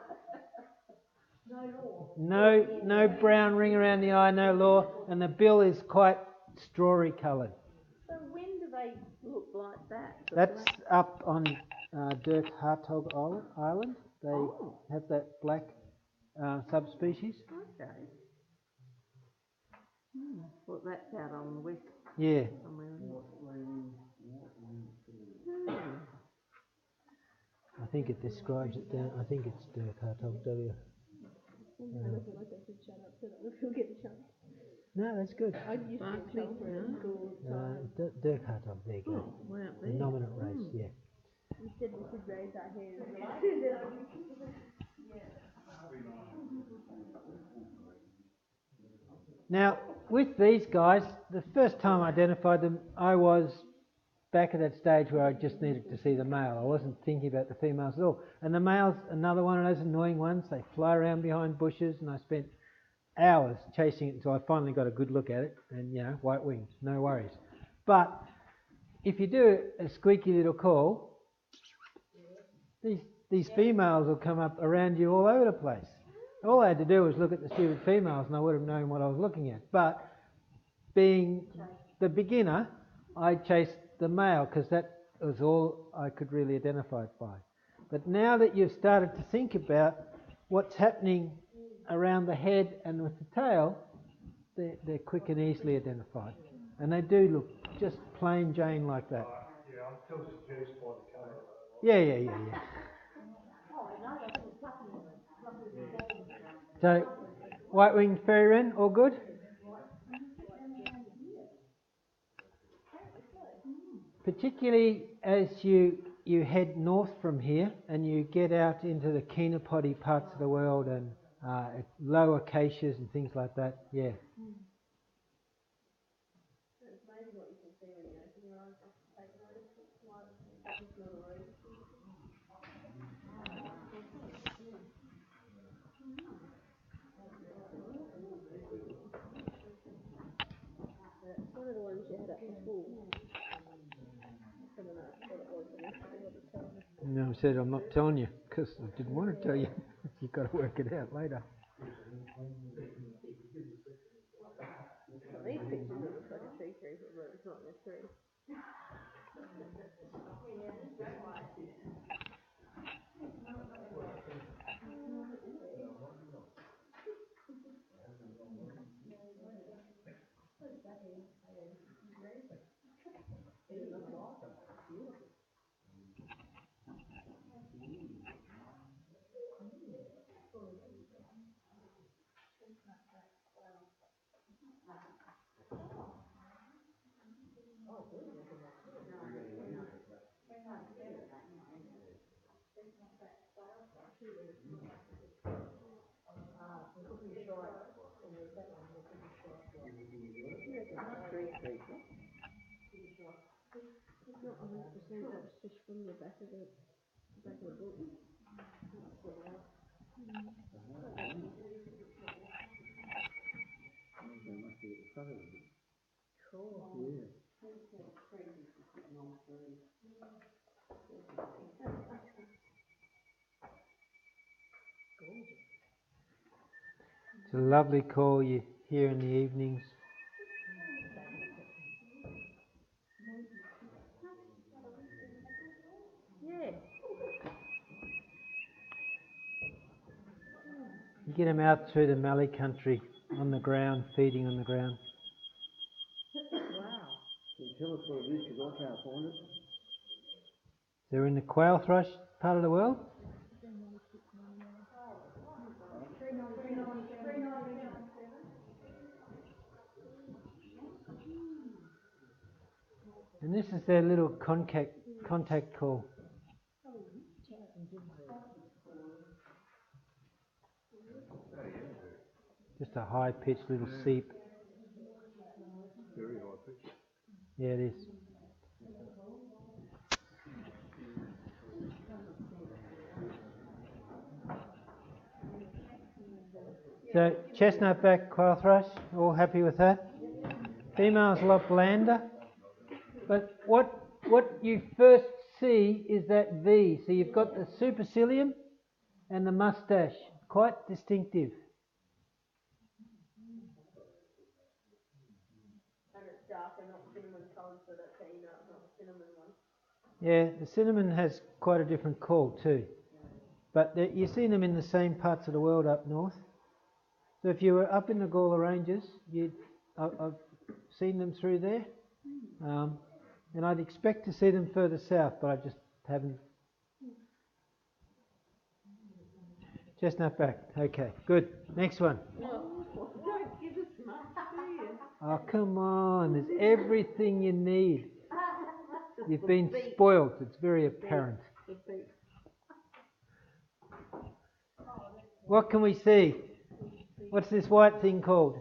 No brown ring around the eye, no law, and the bill is quite strawy coloured. So when do they look like that? That's up on Dirk Hartog Island. They have that black subspecies. Okay. Well, that's out on the west Yeah. somewhere. I think it describes it down. I think it's Dirk Hartog W. No, that's good. Dirk Hartog, there you go. Wow, The nominate race, yeah. Instead we should raise our hands. Now, with these guys, the first time I identified them, I was back at that stage where I just needed to see the male. I wasn't thinking about the females at all. And the male's another one of those annoying ones. They fly around behind bushes, and I spent hours chasing it until I finally got a good look at it. And, you know, white wings, no worries. But if you do a squeaky little call, these females will come up around you all over the place. All I had to do was look at the stupid females and I would have known what I was looking at. But being the beginner, I chased the male because that was all I could really identify it by. But now that you've started to think about what's happening around the head and with the tail, they're quick and easily identified. And they do look just plain Jane like that. Yeah, I'm still seduced by the colour. Yeah. So, white-winged fairy wren, all good? Particularly as you head north from here and you get out into the Kenapoti parts of the world and low acacias and things like that, yeah. It's amazing what you can see when you open your eyes up and take notice. It's like, that was not a road. It's one of the ones you had at the school. I don't know what it was initially, what it told me. No, I said I'm not telling you because I didn't want to tell you. You've got to work it out later. These pictures, it looks like a tree creeper, but it's not in a tree. It's not 100%, that's just from the back of the book. It's a lovely call you hear in the evenings. Yeah. You get them out through the Mallee country on the ground, feeding on the ground. Wow. Can you tell us what it is, because I can't find it? They're in the Quail Thrush part of the world. And this is their little contact call. Just a high-pitched little seep. Very high pitch. Yeah, it is. So, chestnut-back quail thrush, all happy with that? Female's a lot blander. But what you first see is that V. So you've got the supercilium and the moustache, quite distinctive. And it's darker, not cinnamon coloured, so that's how you know it's not the cinnamon one. Yeah, the cinnamon has quite a different call too. But you see them in the same parts of the world up north. So if you were up in the Gawler Ranges, I've seen them through there. And I'd expect to see them further south, but I just haven't. Chestnut back. Okay, good. Next one. Don't give us much, do you? Oh, come on. There's everything you need. You've been spoiled. It's very apparent. What can we see? What's this white thing called?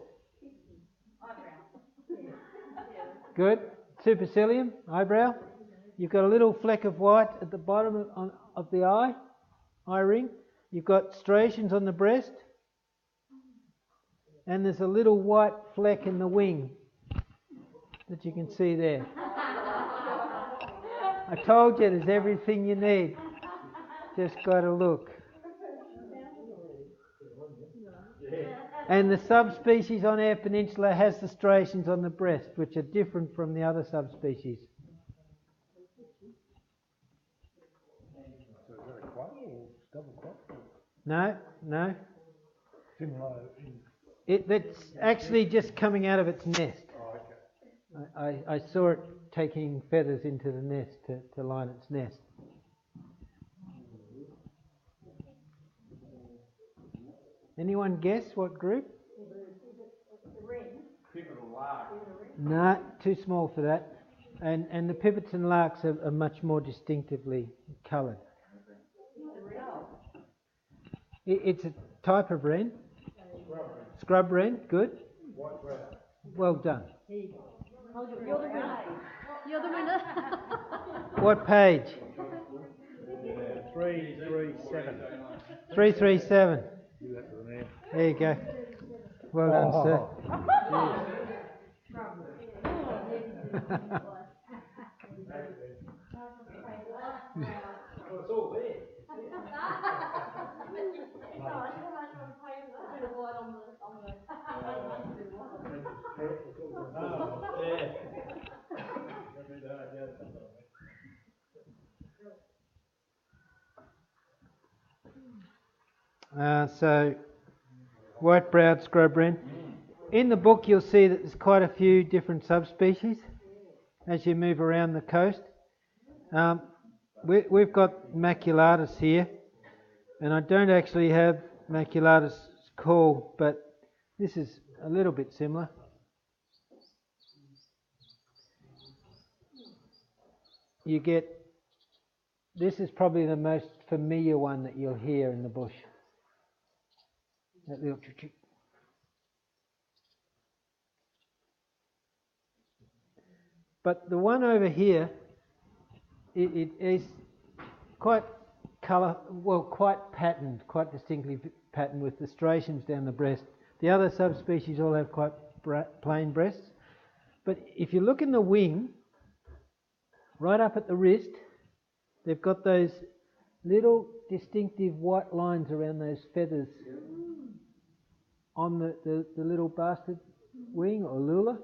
Good. Supercilium, eyebrow. You've got a little fleck of white at the bottom of the eye ring. You've got striations on the breast. And there's a little white fleck in the wing that you can see there. I told you there's everything you need. Just got to look. And the subspecies on Eyre Peninsula has the striations on the breast, which are different from the other subspecies. So is that a quail or double quail? No. Similar in... That's actually just coming out of its nest. Oh, okay. I saw it taking feathers into the nest to line its nest. Anyone guess what group? No, too small for that. And the pipits and larks are much more distinctively coloured. It's a type of wren. Scrub wren, good. Well done. You're the winner. You're the winner. What page? 337. 337. Do that to the man. There you go. Well done, sir. So, white-browed scrub wren. In the book you'll see that there's quite a few different subspecies as you move around the coast. We've got maculatus here, and I don't actually have maculatus call, but this is a little bit similar. You get, this is probably the most familiar one that you'll hear in the bush. That little chick. But the one over here, it is quite quite patterned, quite distinctly patterned with the striations down the breast. The other subspecies all have quite plain breasts. But if you look in the wing, right up at the wrist, they've got those little distinctive white lines around those feathers on the little bastard wing or lula,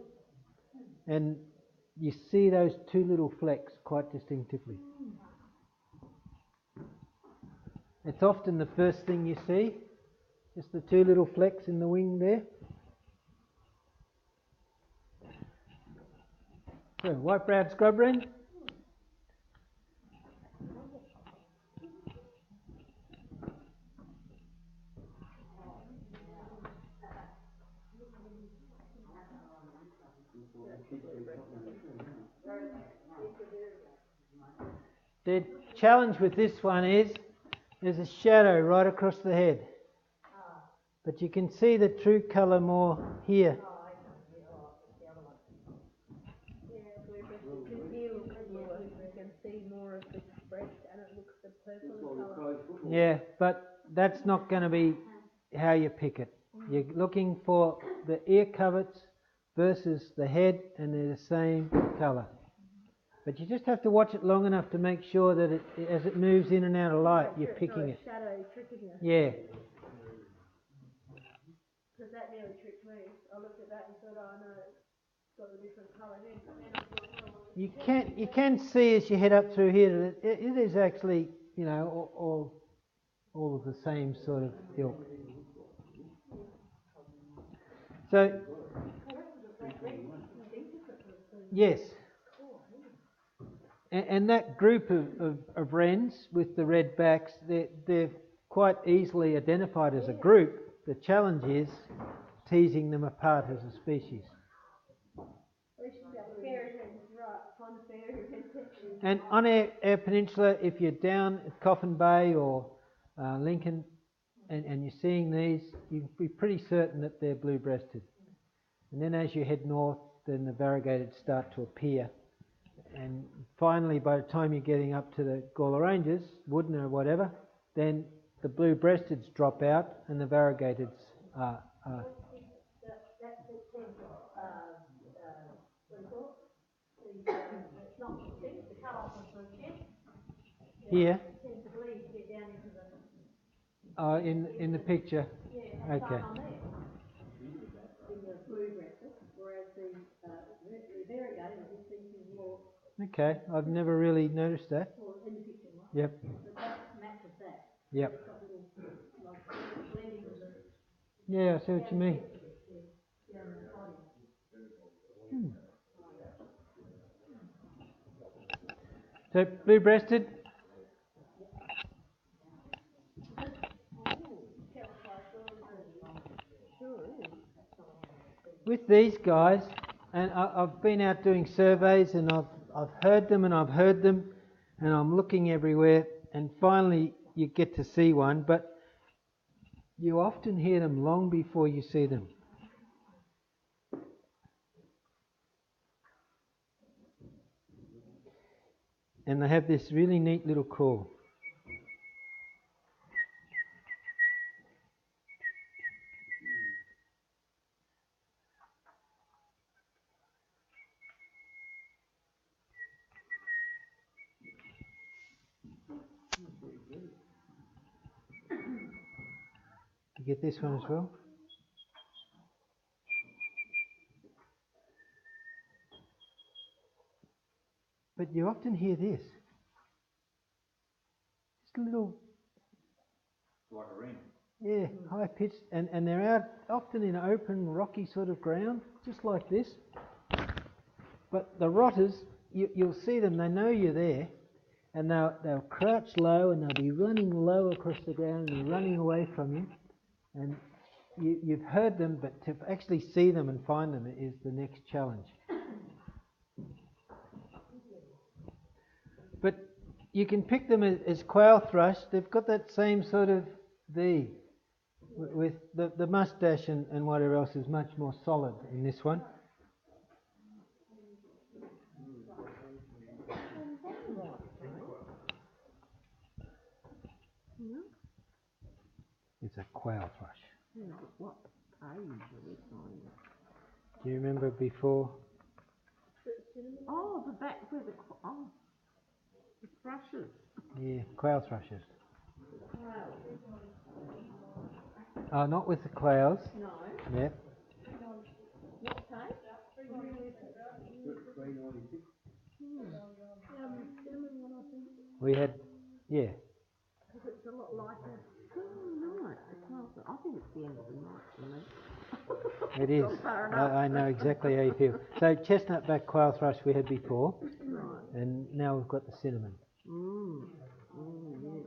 and you see those two little flecks quite distinctively. It's often the first thing you see, just the two little flecks in the wing there. So, white-browed scrub wren. The challenge with this one is there's a shadow right across the head, but you can see the true colour more here. You can see more of the breast and it looks the purple colour. Yeah, but that's not going to be how you pick it. You're looking for the ear coverts versus the head, and they're the same colour. But you just have to watch it long enough to make sure that as it moves in and out of light, you're picking it. Shadow tricking you. Yeah. Because that nearly tricked me. I looked at that and thought, oh no, it's got a different colour then. But then I thought, oh, You can see as you head up through here that it is actually, you know, all of the same sort of ilk. So, yes. And that group of wrens with the red backs, they're quite easily identified as a group. The challenge is teasing them apart as a species. And on Eyre Peninsula, if you're down at Coffin Bay or Lincoln and you're seeing these, you can be pretty certain that they're blue-breasted. And then as you head north, then the variegateds start to appear. And finally, by the time you're getting up to the Gawler Ranges, Woodner or whatever, then the blue-breasteds drop out and the variegateds are here. Oh, in the picture. Okay. Okay, I've never really noticed that. Yep. Yep. Yeah, I see what you mean. So blue-breasted. With these guys, and I've been out doing surveys, and I've heard them and I've heard them, and I'm looking everywhere, and finally you get to see one, but you often hear them long before you see them. And they have this really neat little call. You get this one as well? But you often hear this. Just a little... Like a wren. Yeah, high pitched, and they're out often in open, rocky sort of ground, just like this. But the rotters, you'll see them, they know you're there, and they'll crouch low and they'll be running low across the ground and running away from you. And you've heard them, but to actually see them and find them is the next challenge. But you can pick them as quail thrush. They've got that same sort of V, with the moustache and whatever else is much more solid in this one. It's a quail thrush. What page are we finding? Do you remember before? Oh, the back where the thrushes. Yeah, quail thrushes. Oh, not with the quails. No. Yeah. What page? 396. We had, yeah. It's a lot lighter. Oh, right. I think it's the end of the night for me. It is. I know exactly how you feel. So chestnut back quail thrush we had before, Right. and now we've got the cinnamon. I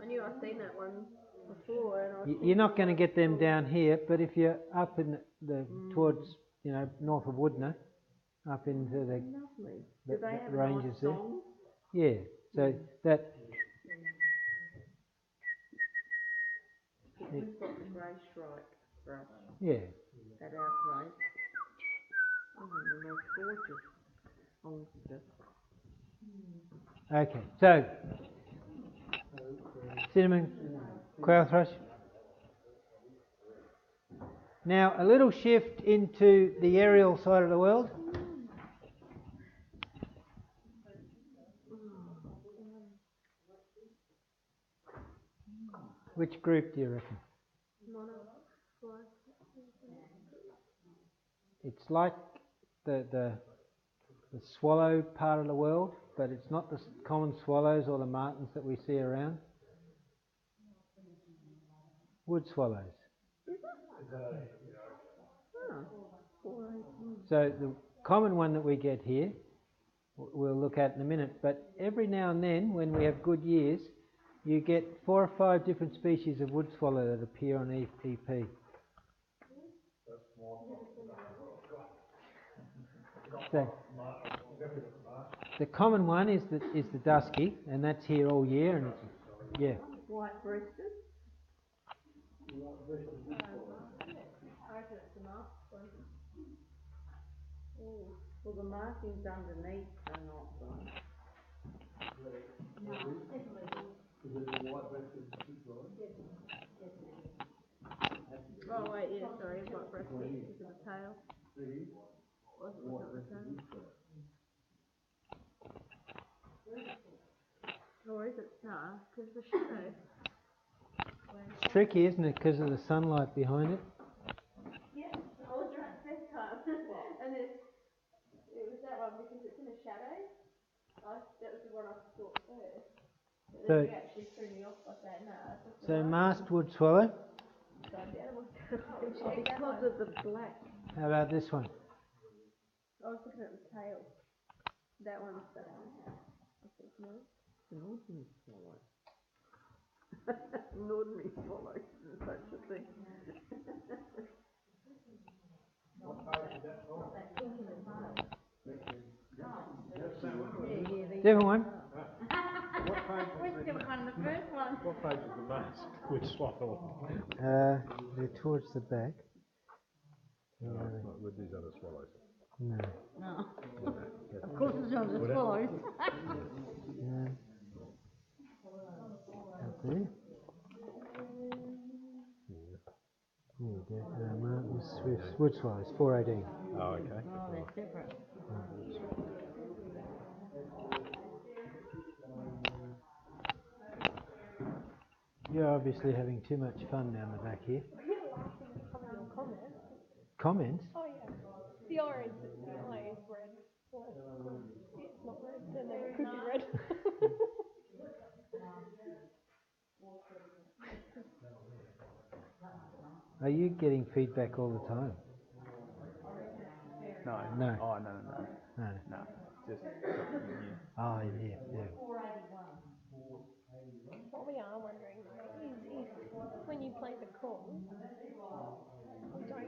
knew I'd seen that one before, and I was You're not going to get them down here, but if you're up in the towards, north of Woodner, up into the Lovely. Do they have ranges nice there. songs? Yeah. So that. We've got the grey stripe thrush Yeah. at our place. Oh, the most gorgeous songster. Okay. So cinnamon, quail thrush. Now a little shift into the aerial side of the world. Which group do you reckon? It's like the swallow part of the world, but it's not the common swallows or the martins that we see around. Wood swallows. So the common one that we get here, we'll look at in a minute, but every now and then, when we have good years, you get 4 or 5 different species of wood swallow that appear on EP. So, the common one is the dusky, and that's here all year, and yeah. White breasted. Well, the markings underneath are not right. Oh wait, yeah, sorry, white breasted because of the tail. Was it not the tail? Or is it? Nah, because the shadow. It's tricky, isn't it, because of the sunlight behind it? Yeah, I was right the first time. And then it was that one because it's in a shadow. That was the one I thought first. But then you actually threw me off like that. No, it's just So mastwood swallow. Because of the black. How about this one? I was looking at the tail. That one's that one. I think no. An ordinary swallow. An ordinary swallow isn't such a thing. Different one. We still won the first one. What page is the mask? Which swallow? They're towards the back. With these other swallows. No. No. Of course it's not the swallows. Up there. There you go. Martin's Swift's wood swallows, 418. Oh, okay. Oh, that's different. You're obviously having too much fun down the back here. Comments. Comments? Oh yeah. The orange, the eye is red. Well, it's not red, and then it could be red. Are you getting feedback all the time? No. No. Oh, no. No. No. Just Oh, yeah. What we are wondering is if when you play the call, we don't.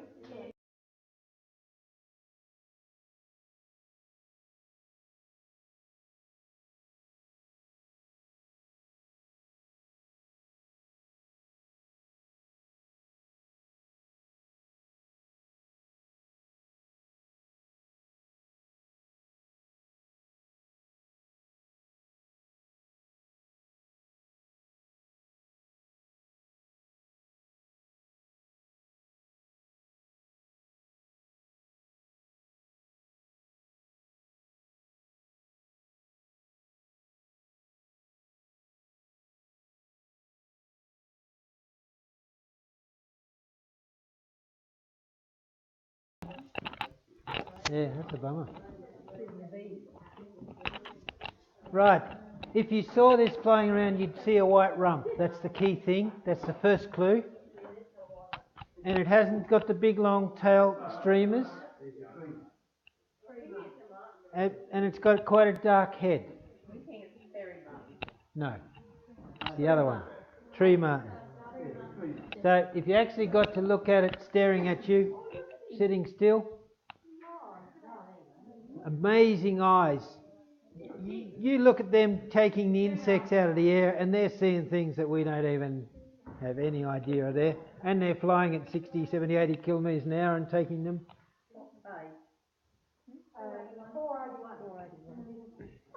Yeah, that's a bummer. Right. If you saw this flying around, you'd see a white rump. That's the key thing. That's the first clue. And it hasn't got the big long tail streamers. And it's got quite a dark head. No. It's the other one. Tree martin. So if you actually got to look at it staring at you, sitting still, amazing eyes. You look at them taking the insects out of the air and they're seeing things that we don't even have any idea are there. And they're flying at 60, 70, 80 kilometres an hour and taking them.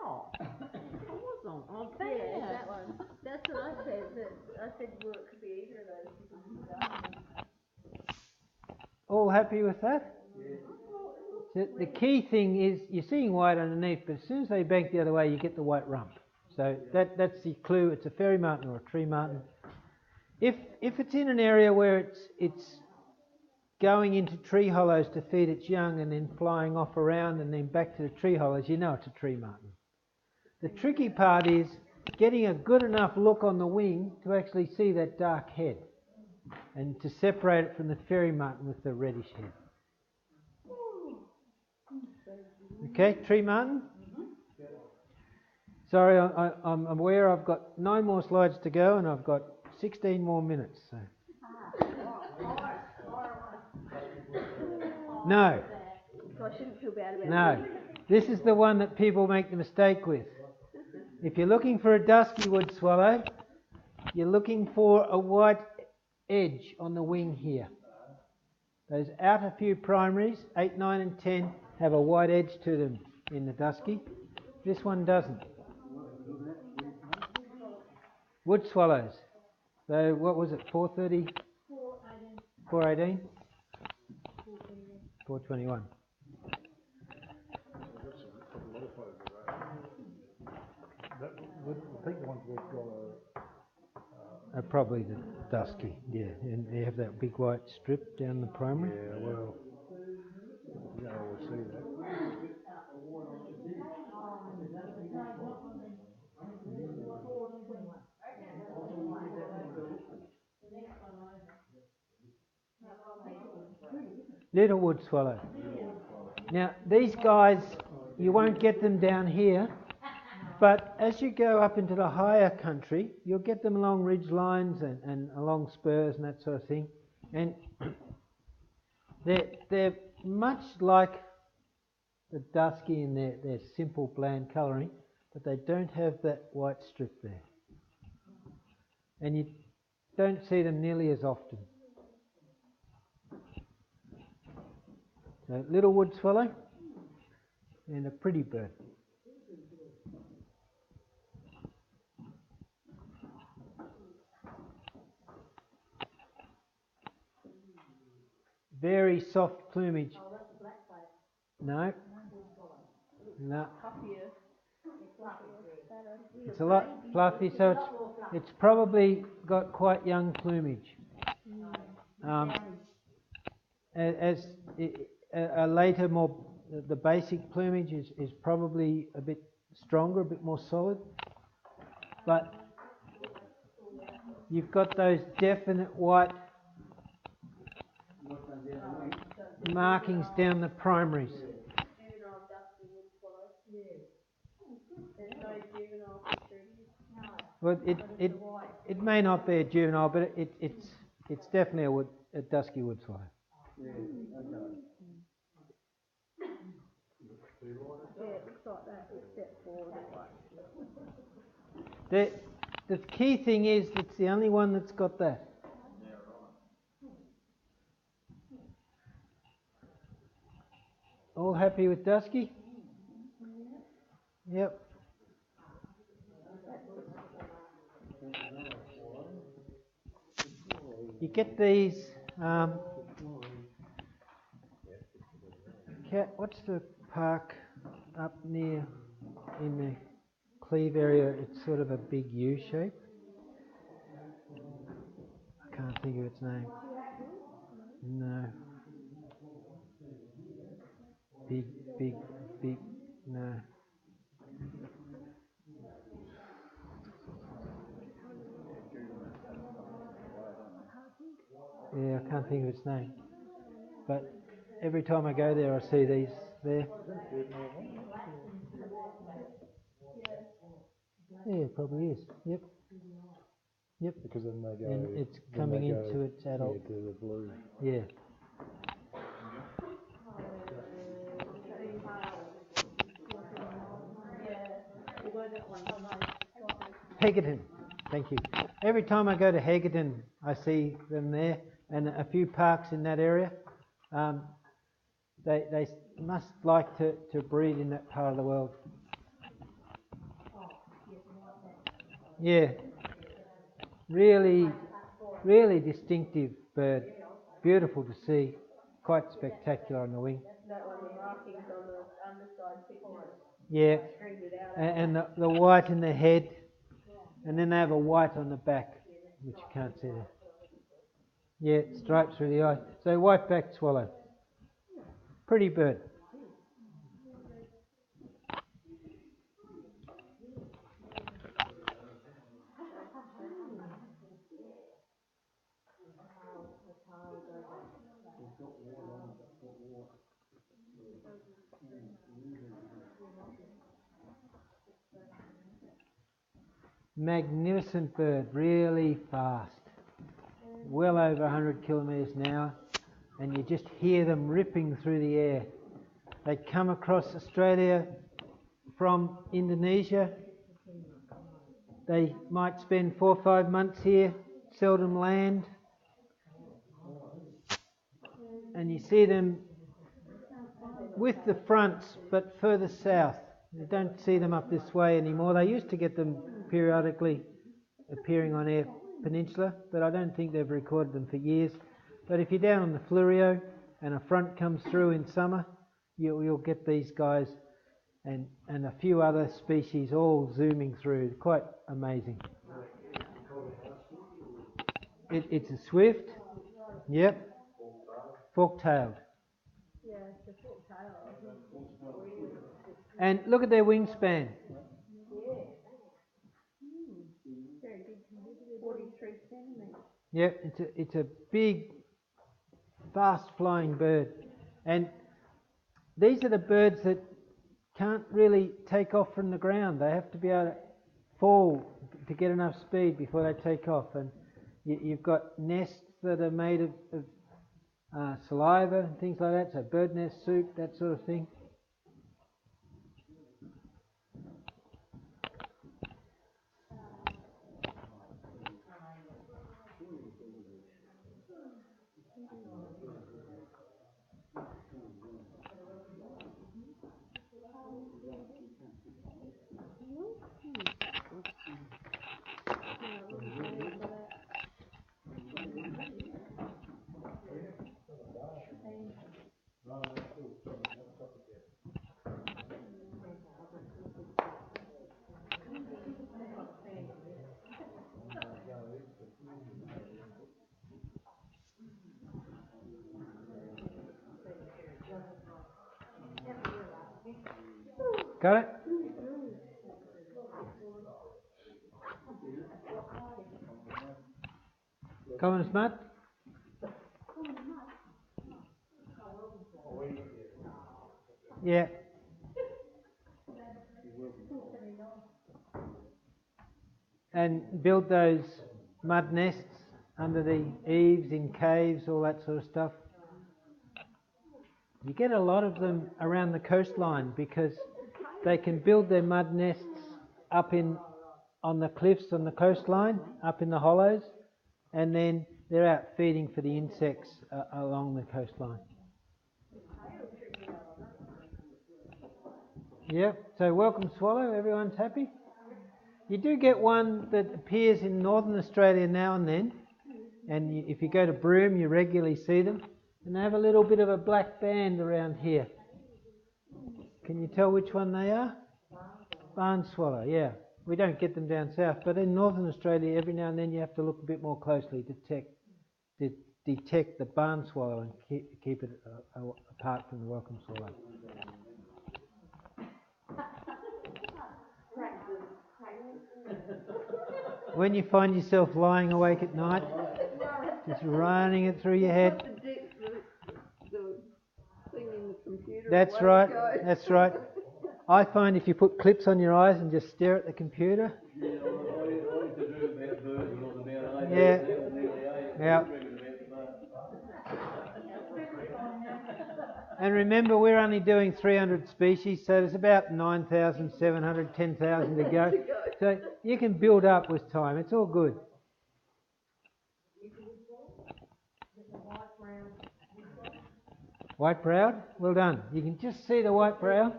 Oh, I was on. Oh, Yeah, that one. That's what I said. I said, well, it could be either of those. All happy with that? The key thing is you're seeing white underneath, but as soon as they bank the other way, you get the white rump. So that's the clue. It's a fairy martin or a tree martin. If it's in an area where it's going into tree hollows to feed its young and then flying off around and then back to the tree hollows, you know it's a tree martin. The tricky part is getting a good enough look on the wing to actually see that dark head and to separate it from the fairy martin with the reddish head. Okay, tree martin. Sorry, I'm aware I've got 9 more slides to go and I've got 16 more minutes. So. No. So I shouldn't feel bad about No. This is the one that people make the mistake with. If you're looking for a dusky wood swallow, you're looking for a white edge on the wing here. Those outer few primaries, 8, 9 and 10, have a white edge to them in the dusky. This one doesn't. Wood swallows. So what was it, 430? 418? 421. I think the ones we've got Are probably the dusky, yeah. And they have that big white strip down the primary. yeah, well, you don't always see that. Little wood swallow. Now these guys, you won't get them down here, but as you go up into the higher country, you'll get them along ridge lines and along spurs and that sort of thing. And they're much like the dusky in their simple bland colouring, but they don't have that white strip there. And you don't see them nearly as often. So, little wood swallow and a pretty bird. Very soft plumage. Oh, that's a blackbird. No. No. Puffier. It's a lot fluffy, so it's probably got quite young plumage. As a later, the basic plumage is probably a bit stronger, a bit more solid, but you've got those definite white markings down the primaries. Juvenile dusky wood swallow. There's no juvenile picture. Well, it may not be a juvenile, but it's definitely a dusky wood swallow. Yeah, it looks like that except for the white. The key thing is it's the only one that's got that. All happy with dusky? Yep. You get these. What's the park up near in the Cleve area? It's sort of a big U shape. I can't think of its name. No. Big, no. Yeah, I can't think of its name. But every time I go there, I see these there. Yeah, it probably is. Yep. Yep. Because then they go. And it's coming into its adult. Yeah, to the blue. Yeah. Hegarton, thank you. Every time I go to Hegarton, I see them there, and a few parks in that area. They must like to breed in that part of the world. Yeah, really distinctive bird. Beautiful to see, quite spectacular on the wing. That one, the markings on the underside picture. Yeah, Stringed it out. and the white in the head, and then they have a white on the back, which you can't see there. Yeah, stripes through the eye. So white-backed swallow. Pretty bird. Magnificent bird, really fast. Well over 100 kilometres an hour, and you just hear them ripping through the air. They come across Australia from Indonesia. They might spend 4 or 5 months here, seldom land. And you see them with the fronts, but further south. You don't see them up this way anymore. They used to get them periodically appearing on Eyre Peninsula, but I don't think they've recorded them for years. But if you're down on the Fleurieu and a front comes through in summer, you'll get these guys and a few other species all zooming through. Quite amazing. It's a swift. Yep. Fork-tailed. Yeah, it's a short tail. And look at their wingspan. Very big, 43 centimetres. Yep, it's a big, fast-flying bird. And these are the birds that can't really take off from the ground. They have to be able to fall to get enough speed before they take off. And you've got nests that are made of saliva and things like that, so bird nest soup, that sort of thing. Got it? Common smut? Yeah. And build those mud nests under the eaves, in caves, all that sort of stuff. You get a lot of them around the coastline because they can build their mud nests up on the cliffs on the coastline, up in the hollows, and then they're out feeding for the insects along the coastline. Yep, so welcome swallow, everyone's happy? You do get one that appears in northern Australia now and then, and if you go to Broome you regularly see them, and they have a little bit of a black band around here. Can you tell which one they are? Barn swallow, yeah. We don't get them down south, but in northern Australia every now and then you have to look a bit more closely to detect the barn swallow and keep it apart from the welcome swallow. When you find yourself lying awake at night, just running it through your head. The thing in the computer. That's right, that's right. I find if you put clips on your eyes and just stare at the computer. Yeah. Yeah. And remember, we're only doing 300 species, so there's about 9,700, 10,000 to go. So you can build up with time. It's all good. White browed, well done. You can just see the white brow.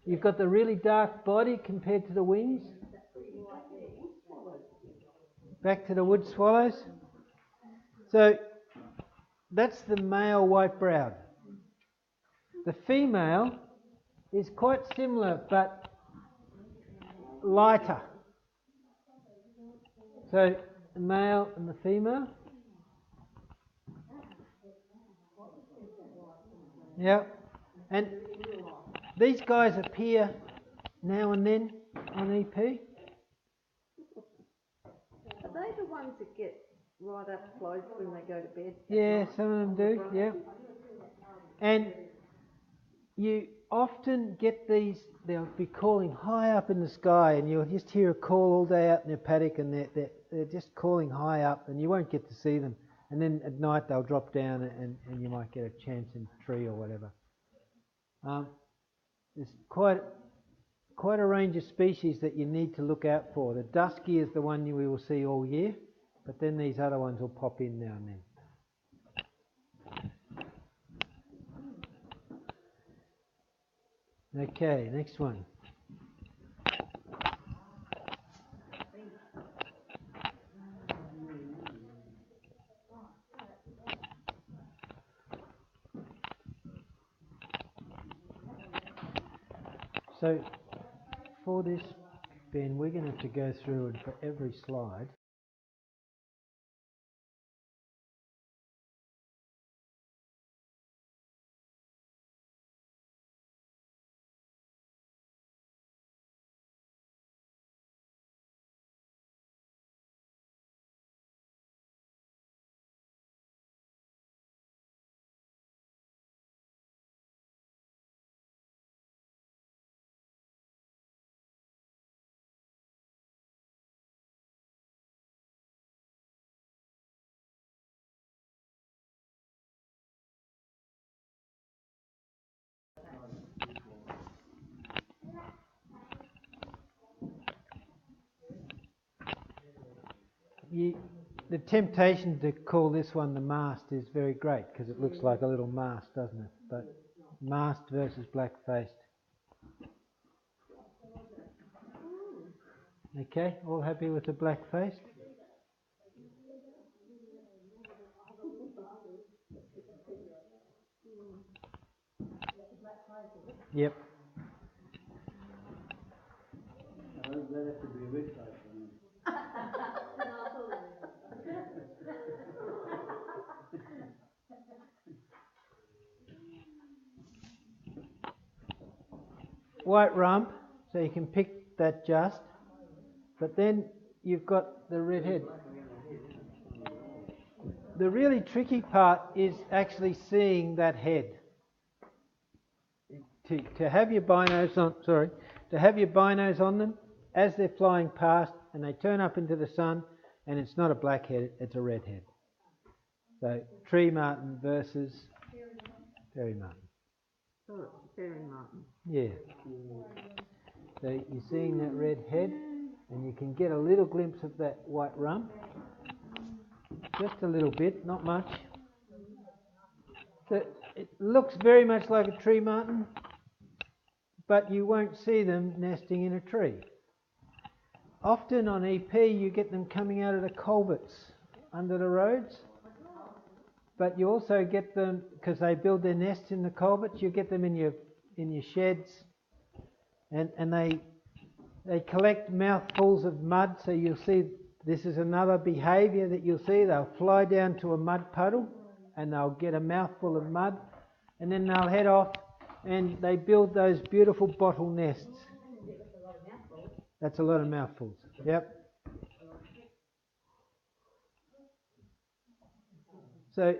You've got the really dark body compared to the wings. Back to the wood swallows. So that's the male white browed. The female is quite similar but lighter. So the male and the female. Yeah, and these guys appear now and then on EP. Are they the ones that get right up close when they go to bed? Yeah, some of them do, yeah. And you often get these, they'll be calling high up in the sky and you'll just hear a call all day out in their paddock and they're just calling high up and you won't get to see them. And then at night they'll drop down and you might get a chance in a tree or whatever. There's quite a range of species that you need to look out for. The dusky is the one we will see all year, but then these other ones will pop in now and then. Okay, next one. So for this, Ben, we're going to have to go through and for every slide. The temptation to call this one the mast is very great because it looks like a little mast, doesn't it? But mast versus black-faced. Okay, all happy with the black-faced? Yep. I hope that has to be a red face for me. White rump, so you can pick that just, but then you've got the red head. The really tricky part is actually seeing that head. To have your binos on, to have your binos on them as they're flying past and they turn up into the sun and it's not a black head, it's a red head. So tree martin versus fairy martin. Oh, it's fairy martin. Yeah. So you're seeing that red head and you can get a little glimpse of that white rump. Just a little bit, not much. So it looks very much like a tree martin, but you won't see them nesting in a tree. Often on EP you get them coming out of the culverts under the roads, but you also get them, because they build their nests in the culverts, you get them in your sheds, and they collect mouthfuls of mud. So you'll see this is another behaviour that you'll see. They'll fly down to a mud puddle and they'll get a mouthful of mud, and then they'll head off and they build those beautiful bottle nests. That's a lot of mouthfuls. Yep. So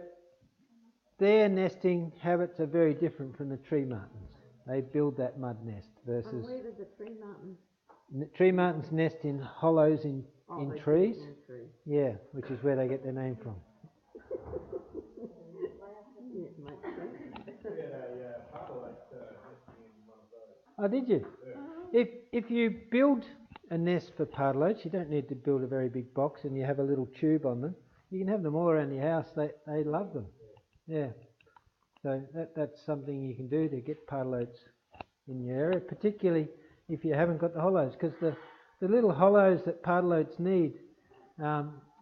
their nesting habits are very different from the tree martins. They build that mud nest versus... And where did the tree martins? Tree martins nest in hollows in trees. Trees. Yeah, which is where they get their name from. Yeah, it makes sense. We had a pardalite nesting in one of those. Oh, did you? Yeah. If you build a nest for pardalotes, you don't need to build a very big box, and you have a little tube on them. You can have them all around your house. They love them. Yeah. So that's something you can do to get pardalotes in your area, particularly if you haven't got the hollows, because the little hollows that pardalotes need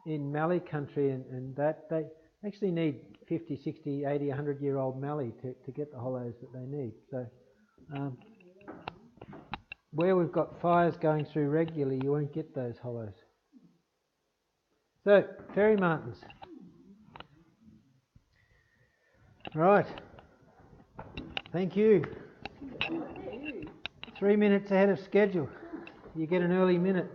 in mallee country and that, they actually need 50, 60, 80, 100-year-old mallee to get the hollows that they need. So where we've got fires going through regularly, you won't get those hollows. So, fairy martins. Right. Thank you. 3 minutes ahead of schedule. You get an early minute.